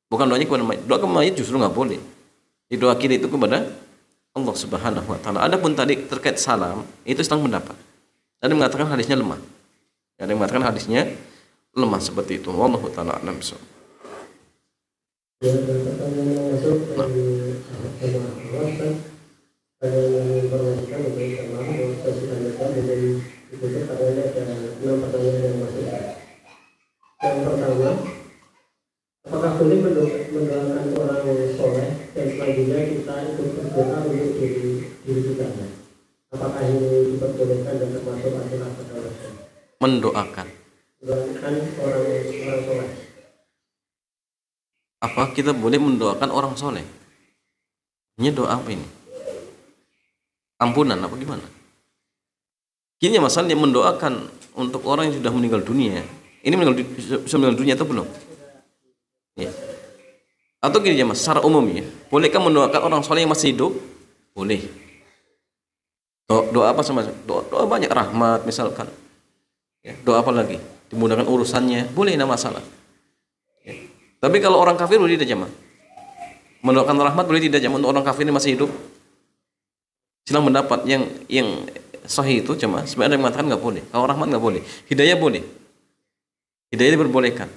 Doa kepada mayit justru nggak boleh. Di doa kita itu kepada Allah Subhanahu wa taala. Adapun tadi terkait salam, itu sedang pendapat. Ada yang mengatakan hadisnya lemah. Ada yang mengatakan hadisnya lemah seperti itu. Wallahu taala a'lam bishawab. Ya, pertanyaan yang masuk dari ada yang informasikan untuk jamaah bahwa sesi lanjutan dengan ditutup karena ada 6 pertanyaan yang masuk. Yang pertama, apakah boleh mendoakan orang soleh dan selanjutnya kita ikut berdoa untuk diri kita? Apakah ini diperbolehkan dan termasuk adalah kedalaman? Mendoakan orang soleh. Apa kita boleh mendoakan orang soleh? Ini doa apa ini? Ampunan apa gimana? Gini masalahnya, mendoakan untuk orang yang sudah meninggal dunia. Ini meninggal dunia atau belum? Ya. Atau gini ya mas, secara umum ya, bolehkah mendoakan orang soleh yang masih hidup? Boleh. Doa apa sama? Doa banyak, rahmat misalkan. Ya, doa apa lagi? Dimudahkan urusannya, boleh, tidak masalah. Ya. Tapi kalau orang kafir boleh tidak jamaah? Mendoakan rahmat boleh tidak jamaah untuk orang kafir ini masih hidup? Silang pendapat yang sahih itu jamaah. Sebenarnya ada yang mengatakan nggak boleh. Kalau rahmat nggak boleh. Hidayah boleh. Hidayah diperbolehkan.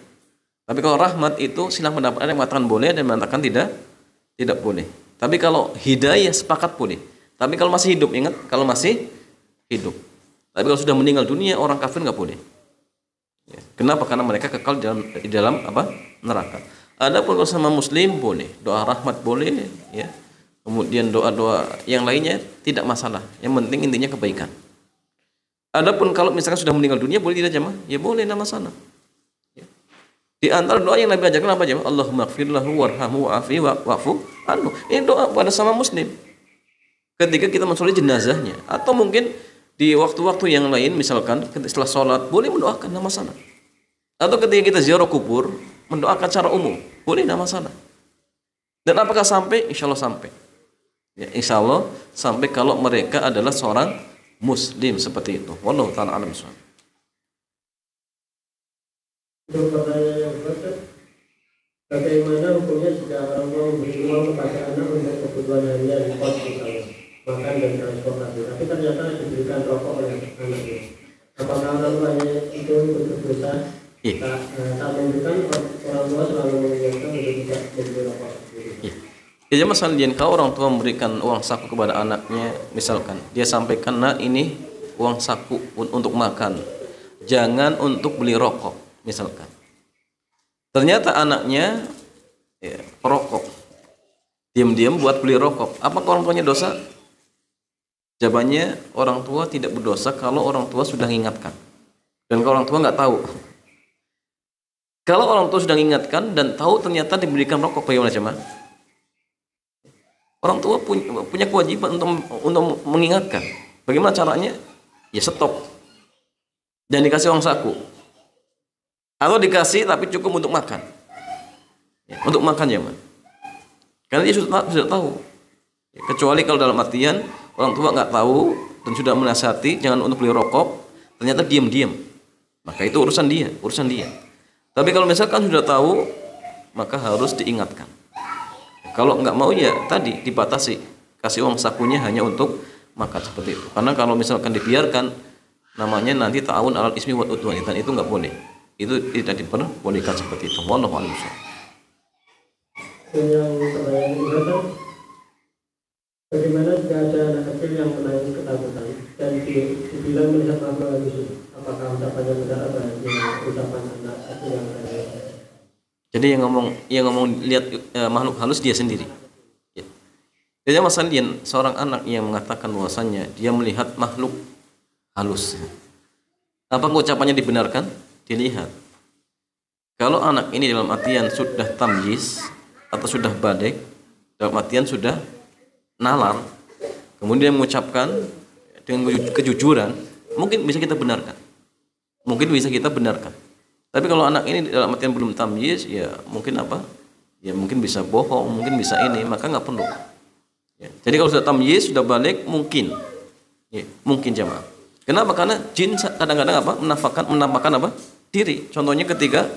Tapi kalau rahmat itu silang pendapat, ada yang mengatakan boleh, ada yang mengatakan tidak boleh. Tapi kalau hidayah sepakat boleh. Tapi kalau masih hidup, ingat, kalau masih hidup. Tapi kalau sudah meninggal dunia, orang kafir nggak boleh. Ya. Kenapa? Karena mereka kekal di dalam apa? Neraka. Adapun kalau sama muslim boleh, doa rahmat boleh, ya. Kemudian doa-doa yang lainnya tidak masalah. Yang penting intinya kebaikan. Adapun kalau misalkan sudah meninggal dunia boleh tidak jamaah? Ya boleh, tidak masalah. Ya. Di antara doa yang Nabi ajarkan apa jamaah? Allahumma ighfir lahu warhamhu wa'afi wa'fu anhu. Ini doa pada sama muslim. Ketika kita mensolih jenazahnya, atau mungkin di waktu-waktu yang lain, misalkan setelah sholat boleh mendoakan, tidak masalah. Atau ketika kita ziarah kubur mendoakan secara umum boleh, tidak masalah. Dan apakah sampai? Insya Allah sampai. Ya, insya Allah sampai kalau mereka adalah seorang muslim seperti itu. Wallahu ta'ala a'lam bishawab. Untuk pertanyaan yang berikut, bagaimana hukumnya jika orang tua memberi uang kepada anak untuk kebutuhan harian di kos misalnya, makan dan transportasi, tapi ternyata diberikan rokok oleh anaknya? Apakah orang tuanya itu berdosa? Tak memberikan, orang tua selalu mengingatkan untuk tidak memberi rokok sendiri. Ya masalah kalau orang tua memberikan uang saku kepada anaknya, misalkan dia sampaikan, nah ini uang saku untuk makan, jangan untuk beli rokok misalkan. Ternyata anaknya perokok, diam-diam buat beli rokok. Apakah orang tuanya dosa? Jawabannya, orang tua tidak berdosa kalau orang tua sudah mengingatkan. Dan kalau orang tua nggak tahu. Kalau orang tua sudah mengingatkan dan tahu ternyata diberikan rokok, bagaimana jemaah? Orang tua punya kewajiban untuk mengingatkan. Bagaimana caranya? Ya stop. Jangan dikasih uang saku. Atau dikasih tapi cukup untuk makan. Ya, untuk makan ya, man. Karena dia sudah tahu. Ya, kecuali kalau dalam artian orang tua nggak tahu dan sudah menasihati jangan untuk beli rokok, ternyata diam-diam. maka itu urusan dia, urusan dia. Tapi kalau misalkan sudah tahu, maka harus diingatkan. Kalau nggak mau ya tadi dibatasi, kasih uang sakunya hanya untuk makan seperti itu. Karena kalau misalkan dibiarkan, namanya nanti ta'awun 'alal ismi wal udwan, dan itu nggak boleh. Itu tidak diperbolehkan seperti itu. Wallahu a'lam. Yang pertanyaan kedua kan, bagaimana jika ada anak kecil yang menangis ketakutan dan dibilang melihat makhluk halus, apakah ucapannya benar atau hanya ucapan anak kecil yang menangis? Jadi yang ngomong lihat makhluk halus dia sendiri. Ya. Jadi masalahnya seorang anak yang mengatakan bahwasannya dia melihat makhluk halus. Apa ucapannya dibenarkan? Dilihat. Kalau anak ini dalam artian sudah tamyiz atau sudah balik, dalam artian sudah nalar, kemudian mengucapkan dengan kejujuran, mungkin bisa kita benarkan. Mungkin bisa kita benarkan. Tapi kalau anak ini dalam artian belum tamyiz, ya mungkin apa? Ya mungkin bisa bohong, mungkin bisa ini, maka nggak perlu. Ya. Jadi kalau sudah tamyiz, sudah balik, mungkin, ya, mungkin jamaah. Kenapa? Karena jin kadang-kadang apa? Menampakkan apa? Diri. Contohnya ketika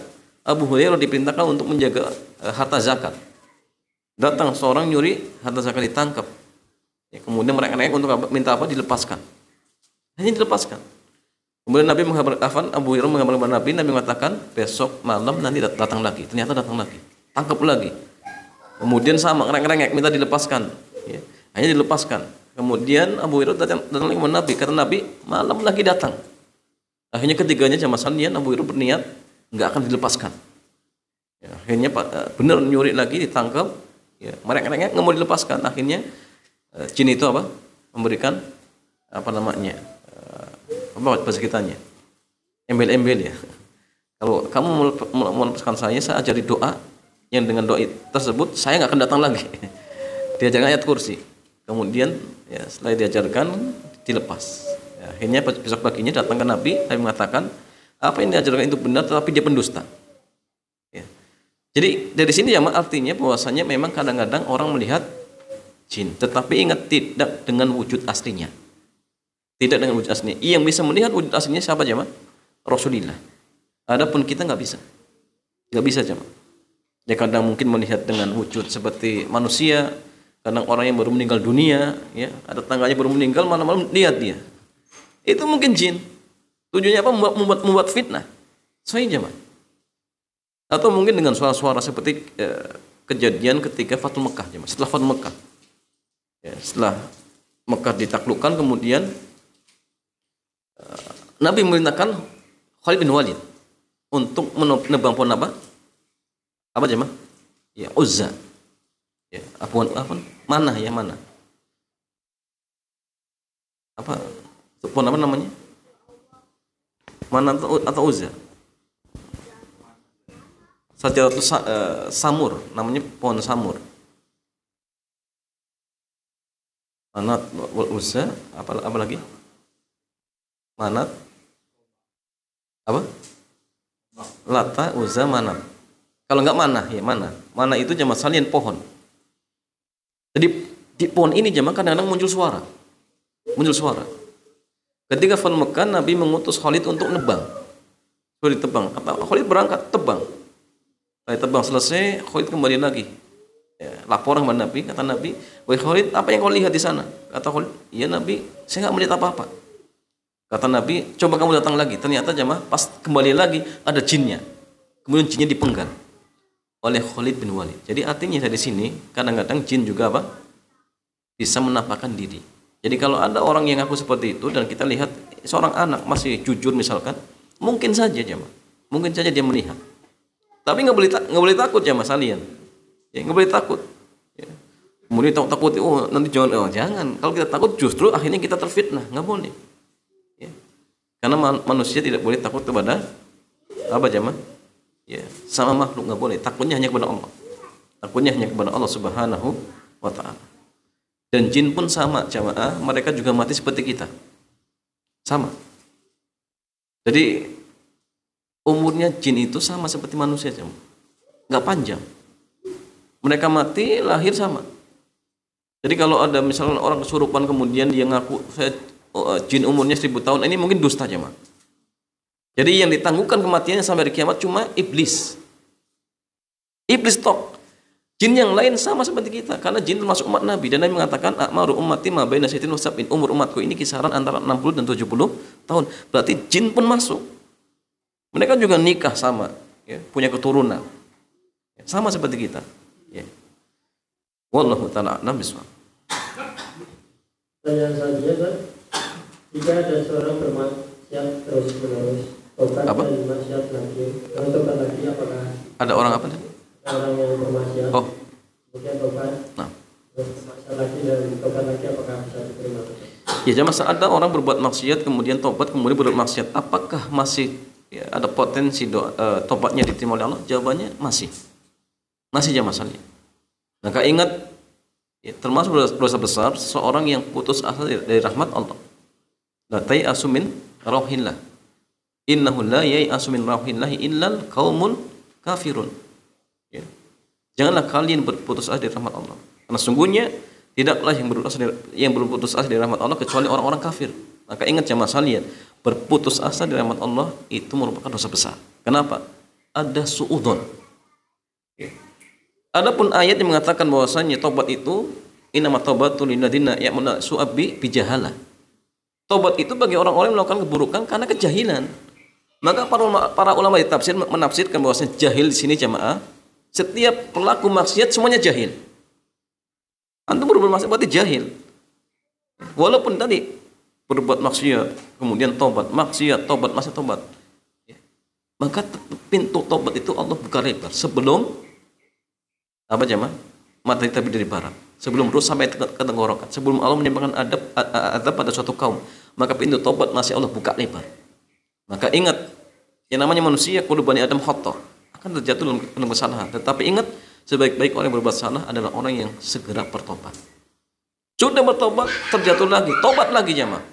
Abu Hurairah diperintahkan untuk menjaga harta zakat. Datang seorang nyuri harta zakat, ditangkap. Ya, kemudian mereka untuk apa? Minta apa? Dilepaskan. Hanya dilepaskan. Kemudian Nabi Abu Hurairah mengabarkan Nabi mengatakan besok malam nanti datang lagi. Ternyata datang lagi. Tangkap lagi. Kemudian sama ngereng-ngereng minta dilepaskan. Ya, hanya dilepaskan. Kemudian Abu Hurairah datang lagi kepada Nabi. Kata Nabi, malam lagi datang. Akhirnya ketiganya jamaah sekalian, Abu Hurairah berniat nggak akan dilepaskan. Ya, akhirnya benar nyuri lagi, ditangkap. Ya, mereka nggak mau dilepaskan. Akhirnya jin itu apa? Memberikan apa namanya? Apa bahasa kitanya? Embel-embel ya. Kalau kamu mau melepaskan saya ajari doa yang dengan doa tersebut saya nggak akan datang lagi. Diajarkan ayat kursi. Kemudian ya, setelah diajarkan dilepas. Ya, akhirnya besok paginya datang ke Nabi mengatakan apa yang diajarkan itu benar, tetapi dia pendusta. Ya. Jadi dari sini ya artinya bahwasanya memang kadang-kadang orang melihat jin, tetapi ingat tidak dengan wujud aslinya. Tidak dengan wujud aslinya. Yang bisa melihat wujud aslinya siapa jemaah? Rasulullah. Adapun kita nggak bisa. Nggak bisa jemaah. Ya kadang mungkin melihat dengan wujud seperti manusia, kadang orang yang baru meninggal dunia, ya ada tangganya baru meninggal malam-malam lihat dia. Itu mungkin jin. Tujuannya apa? Membuat fitnah. Saya jemaah. Atau mungkin dengan suara-suara seperti kejadian ketika Fathul Mekah jemaah. Setelah Fathul Mekah. Ya, setelah Mekah ditaklukkan kemudian Nabi memerintahkan Khalid bin Walid untuk menebang pohon apa? Apa jemaah? Ya, Uzza. Ya, apa? Mana ya, mana? Apa? Pohon apa namanya? Mana atau Uzza? Sajaratu Samur, namanya pohon Samur. Manat wal Uzza, apa lagi? Manat apa? Lata, Uzza, Manat. Kalau enggak mana, ya mana? Mana itu jamaah salian pohon. Jadi di pohon ini jamaah kadang-kadang muncul suara. Muncul suara. Ketika Fathul Mekah, Nabi mengutus Khalid untuk nebang. Sudah ditebang. Kata Khalid berangkat tebang. Setelah tebang selesai, Khalid kembali lagi. Ya, lapor kepada Nabi, kata Nabi, "Wahai Khalid, apa yang kau lihat di sana?" Kata Khalid, "Ya Nabi, saya enggak melihat apa-apa." Kata Nabi, "Coba kamu datang lagi." Ternyata jamaah pas kembali lagi ada jinnya. Kemudian jinnya dipenggal oleh Khalid bin Walid. Jadi artinya dari sini kadang-kadang jin juga apa? Bisa menampakkan diri. Jadi kalau ada orang yang ngaku seperti itu dan kita lihat seorang anak masih jujur misalkan, mungkin saja jamaah, mungkin saja dia melihat. Tapi nggak boleh takut jamaah salian. Ya nggak boleh takut. Ya. Kemudian takut, oh nanti jangan. Kalau kita takut justru akhirnya kita terfitnah, nggak boleh. Ya. Karena manusia tidak boleh takut kepada apa jamaah? Ya, sama makhluk nggak boleh. Takutnya hanya kepada Allah. Takutnya hanya kepada Allah Subhanahu wa taala. Dan jin pun sama jamaah, mereka juga mati seperti kita. Sama. Jadi umurnya jin itu sama seperti manusia jamaah. Nggak panjang. Mereka mati lahir sama. Jadi kalau ada misalnya orang kesurupan kemudian dia ngaku saya jin umurnya 1000 tahun, ini mungkin dusta jemaah. Jadi yang ditangguhkan kematiannya sampai hari kiamat cuma iblis. Iblis tok. Jin yang lain sama seperti kita, karena jin termasuk umat Nabi, dan Nabi mengatakan a'maru ummati ma baina sittin wa sab'in, umur umatku ini kisaran antara 60 dan 70 tahun. Berarti jin pun masuk. Mereka juga nikah sama, ya, punya keturunan. Ya, sama seperti kita. Ya. Wallahu ta'ala a'lam bishawab. Pertanyaan selanjutnya, Pak. Jika ada seorang bermaksiat terus-menerus, tobat dan maksiat lagi, kalau tobat lagi apakah ada orang apa tadi? Orang yang bermaksiat, Oh, kemudian tobat, nah. terus maksiat lagi dan tobat lagi apakah bisa diterima? Ya, jangan ada orang berbuat maksiat kemudian tobat kemudian berbuat maksiat, apakah masih ya, ada potensi tobatnya diterima oleh Allah? Jawabannya masih jangan masalahnya. Maka ingat, ya, termasuk dosa besar seorang yang putus asa dari rahmat Allah. La tai'asu min rauhillah. Innahu la yai'asu min rauhillah illal qaumul kafirun. Ya. Janganlah kalian berputus asa dari rahmat Allah. Karena sungguhnya tidaklah yang berputus asa dari rahmat Allah kecuali orang-orang kafir. Maka ingat jamaah sekalian, berputus asa dari rahmat Allah itu merupakan dosa besar. Kenapa? Ada suudzon. Ya. Adapun ayat yang mengatakan bahwasanya tobat itu innamat taubatu lil ladzina ya'maluna su'a bijahalah. Tobat itu bagi orang-orang yang melakukan keburukan karena kejahilan. Maka para ulama di tafsir menafsirkan bahwasanya jahil di sini jamaah, setiap pelaku maksiat semuanya jahil. Antum berbuat maksiat berarti jahil. Walaupun tadi berbuat maksiat, kemudian tobat, maksiat, tobat, maksiat, tobat. Maka pintu tobat itu Allah buka lebar sebelum apa jamaah? Matahari terbit dari barat, sebelum ruh sampai ke tenggorokan, sebelum Allah menimpakan adab pada suatu kaum, maka pintu tobat masih Allah buka lebar. Maka ingat, yang namanya manusia kullu bani Adam khata', akan terjatuh dalam kesalahan. Tetapi ingat, sebaik-baik orang yang berbuat salah adalah orang yang segera bertobat. Sudah bertobat, terjatuh lagi, tobat lagi jamaah.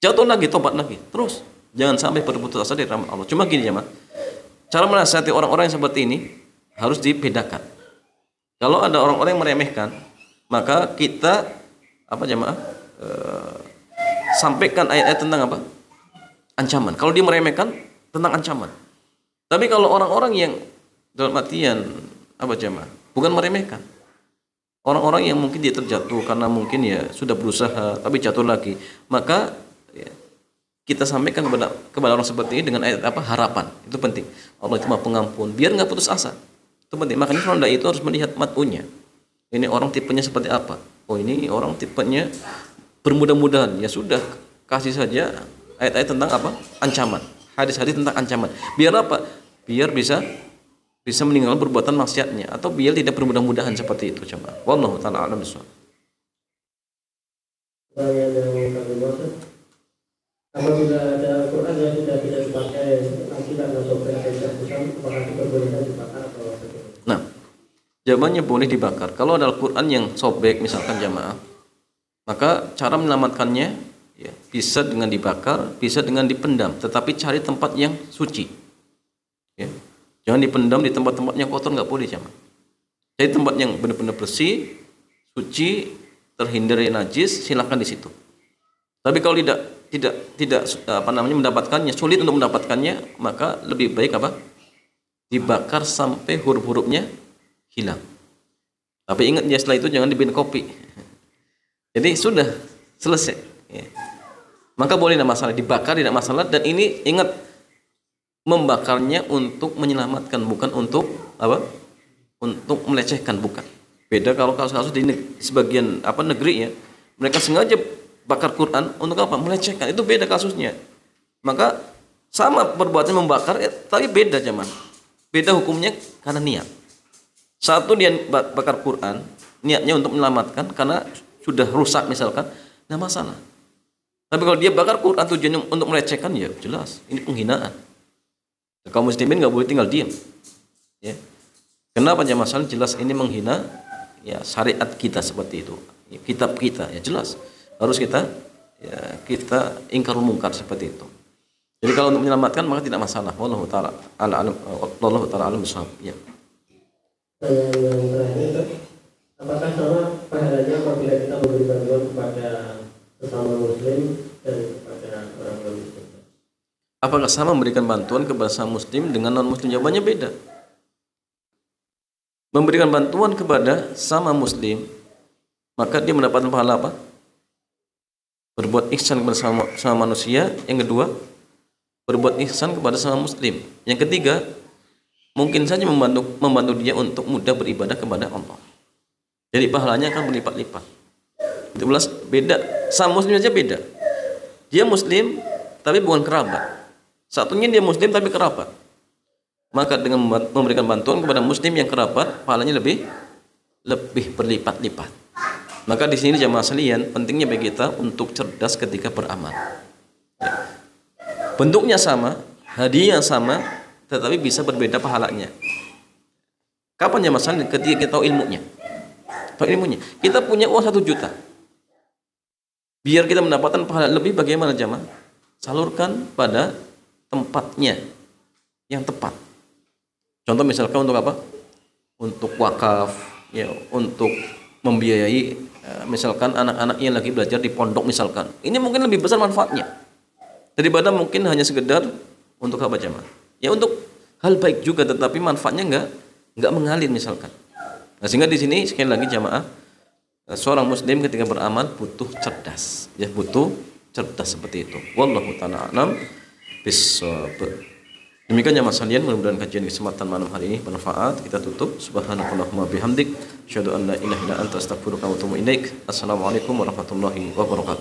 Jatuh lagi, tobat lagi, terus. Jangan sampai berputus asa dari rahmat Allah. Cuma gini jamaah, cara menasihati orang-orang yang seperti ini harus dibedakan. Kalau ada orang-orang yang meremehkan, maka kita apa jamaah sampaikan ayat-ayat tentang apa? Ancaman. Kalau dia meremehkan, tentang ancaman. Tapi kalau orang-orang yang dalam artian apa jamaah? Bukan meremehkan. Orang-orang yang mungkin dia terjatuh karena mungkin ya sudah berusaha tapi jatuh lagi, maka ya, kita sampaikan kepada orang seperti ini dengan ayat apa? Harapan. Itu penting. Allah itu Maha Pengampun, biar nggak putus asa. Itu penting. Makanya seorang dai itu harus melihat mat'unya. Ini orang tipenya seperti apa? Oh, ini orang tipenya bermudah-mudahan. Ya sudah, kasih saja ayat-ayat tentang apa? Ancaman. Hadis-hadis tentang ancaman. Biar apa? Biar bisa meninggalkan perbuatan maksiatnya, atau biar tidak bermudah-mudahan seperti itu. Coba. Wallahu ta'ala a'lam bishawab. Apabila ada Al-Quran yang sudah tidak dipakai lagi karena sobek dan terpusan, apakah diperbolehkan dibakar atau bagaimana? Nah, jawabannya boleh dibakar. Kalau ada Al-Quran yang sobek misalkan jamaah, maka cara menyelamatkannya ya, bisa dengan dibakar, bisa dengan dipendam. Tetapi cari tempat yang suci. Ya. Jangan dipendam di tempat-tempat yang kotor, nggak boleh jamaah. Cari tempat yang benar-benar bersih, suci, terhindar dari najis, silakan di situ. Tapi kalau tidak apa namanya mendapatkannya, sulit untuk mendapatkannya, maka lebih baik apa? Dibakar sampai huruf-hurufnya hilang. Tapi ingat ya, setelah itu jangan dibikin kopi. Jadi sudah selesai. Ya. Maka boleh, tidak masalah, dibakar tidak masalah. Dan ini ingat, membakarnya untuk menyelamatkan, bukan untuk apa? Untuk melecehkan, bukan. Beda kalau kasus-kasus di sebagian apa negeri ya, mereka sengaja bakar Quran untuk apa? Melecehkan. Itu beda kasusnya. Maka sama perbuatan membakar, tapi beda zaman. Beda hukumnya karena niat. Satu dia bakar Quran, niatnya untuk menyelamatkan karena sudah rusak misalkan, tidak masalah. Tapi kalau dia bakar Quran tujuannya untuk melecehkan, ya jelas ini penghinaan. Kaum muslimin nggak boleh tinggal diam. Ya. Kenapa jamaah masalah? Jelas ini menghina ya syariat kita seperti itu. Ya, kitab kita ya jelas. Harus kita ingkarul mungkar seperti itu. Jadi kalau untuk menyelamatkan maka tidak masalah. Wallahu taala alam bishawab. Ya. Yang terakhir, apakah sama pahalanya apabila kita memberi bantuan kepada sesama muslim dan kepada orang non muslim? Apakah sama memberikan bantuan kepada sesama muslim dengan non muslim? Jawabannya beda. Memberikan bantuan kepada sama muslim, maka dia mendapatkan pahala apa? Berbuat ihsan kepada sama manusia. Yang kedua, berbuat ihsan kepada sama muslim. Yang ketiga, mungkin saja membantu dia untuk mudah beribadah kepada Allah. Jadi pahalanya akan berlipat-lipat. 12 beda. Sama muslim aja beda. Dia muslim tapi bukan kerabat. Satunya dia muslim tapi kerabat. Maka dengan memberikan bantuan kepada muslim yang kerabat, pahalanya lebih berlipat-lipat. Maka di sini jamaah sekalian, pentingnya bagi kita untuk cerdas ketika beramal. Ya. Bentuknya sama, hadiah yang sama, tetapi bisa berbeda pahalanya. Kapan jamaah sekalian? Ketika kita tahu ilmunya. Kita punya uang 1 juta. Biar kita mendapatkan pahala lebih, bagaimana jamaah? Salurkan pada tempatnya yang tepat. Contoh misalkan untuk apa? Untuk wakaf, ya, untuk membiayai misalkan anak-anak yang lagi belajar di pondok misalkan. Ini mungkin lebih besar manfaatnya daripada mungkin hanya sekedar untuk apa jamaah? Ya untuk hal baik juga, tetapi manfaatnya enggak mengalir misalkan. Nah, sehingga di sini sekali lagi jamaah, seorang muslim ketika beramal butuh cerdas, ya butuh cerdas seperti itu. Wallahu ta'ala a'lam bissawab. Demikian jamaah sekalian, mudah-mudahan kajian kesempatan malam hari ini bermanfaat. Kita tutup. Subhanakallahumma bihamdik, asyhadu an la ilaha illa anta astaghfiruka wa atubu ilaik. Assalamualaikum warahmatullahi wabarakatuh.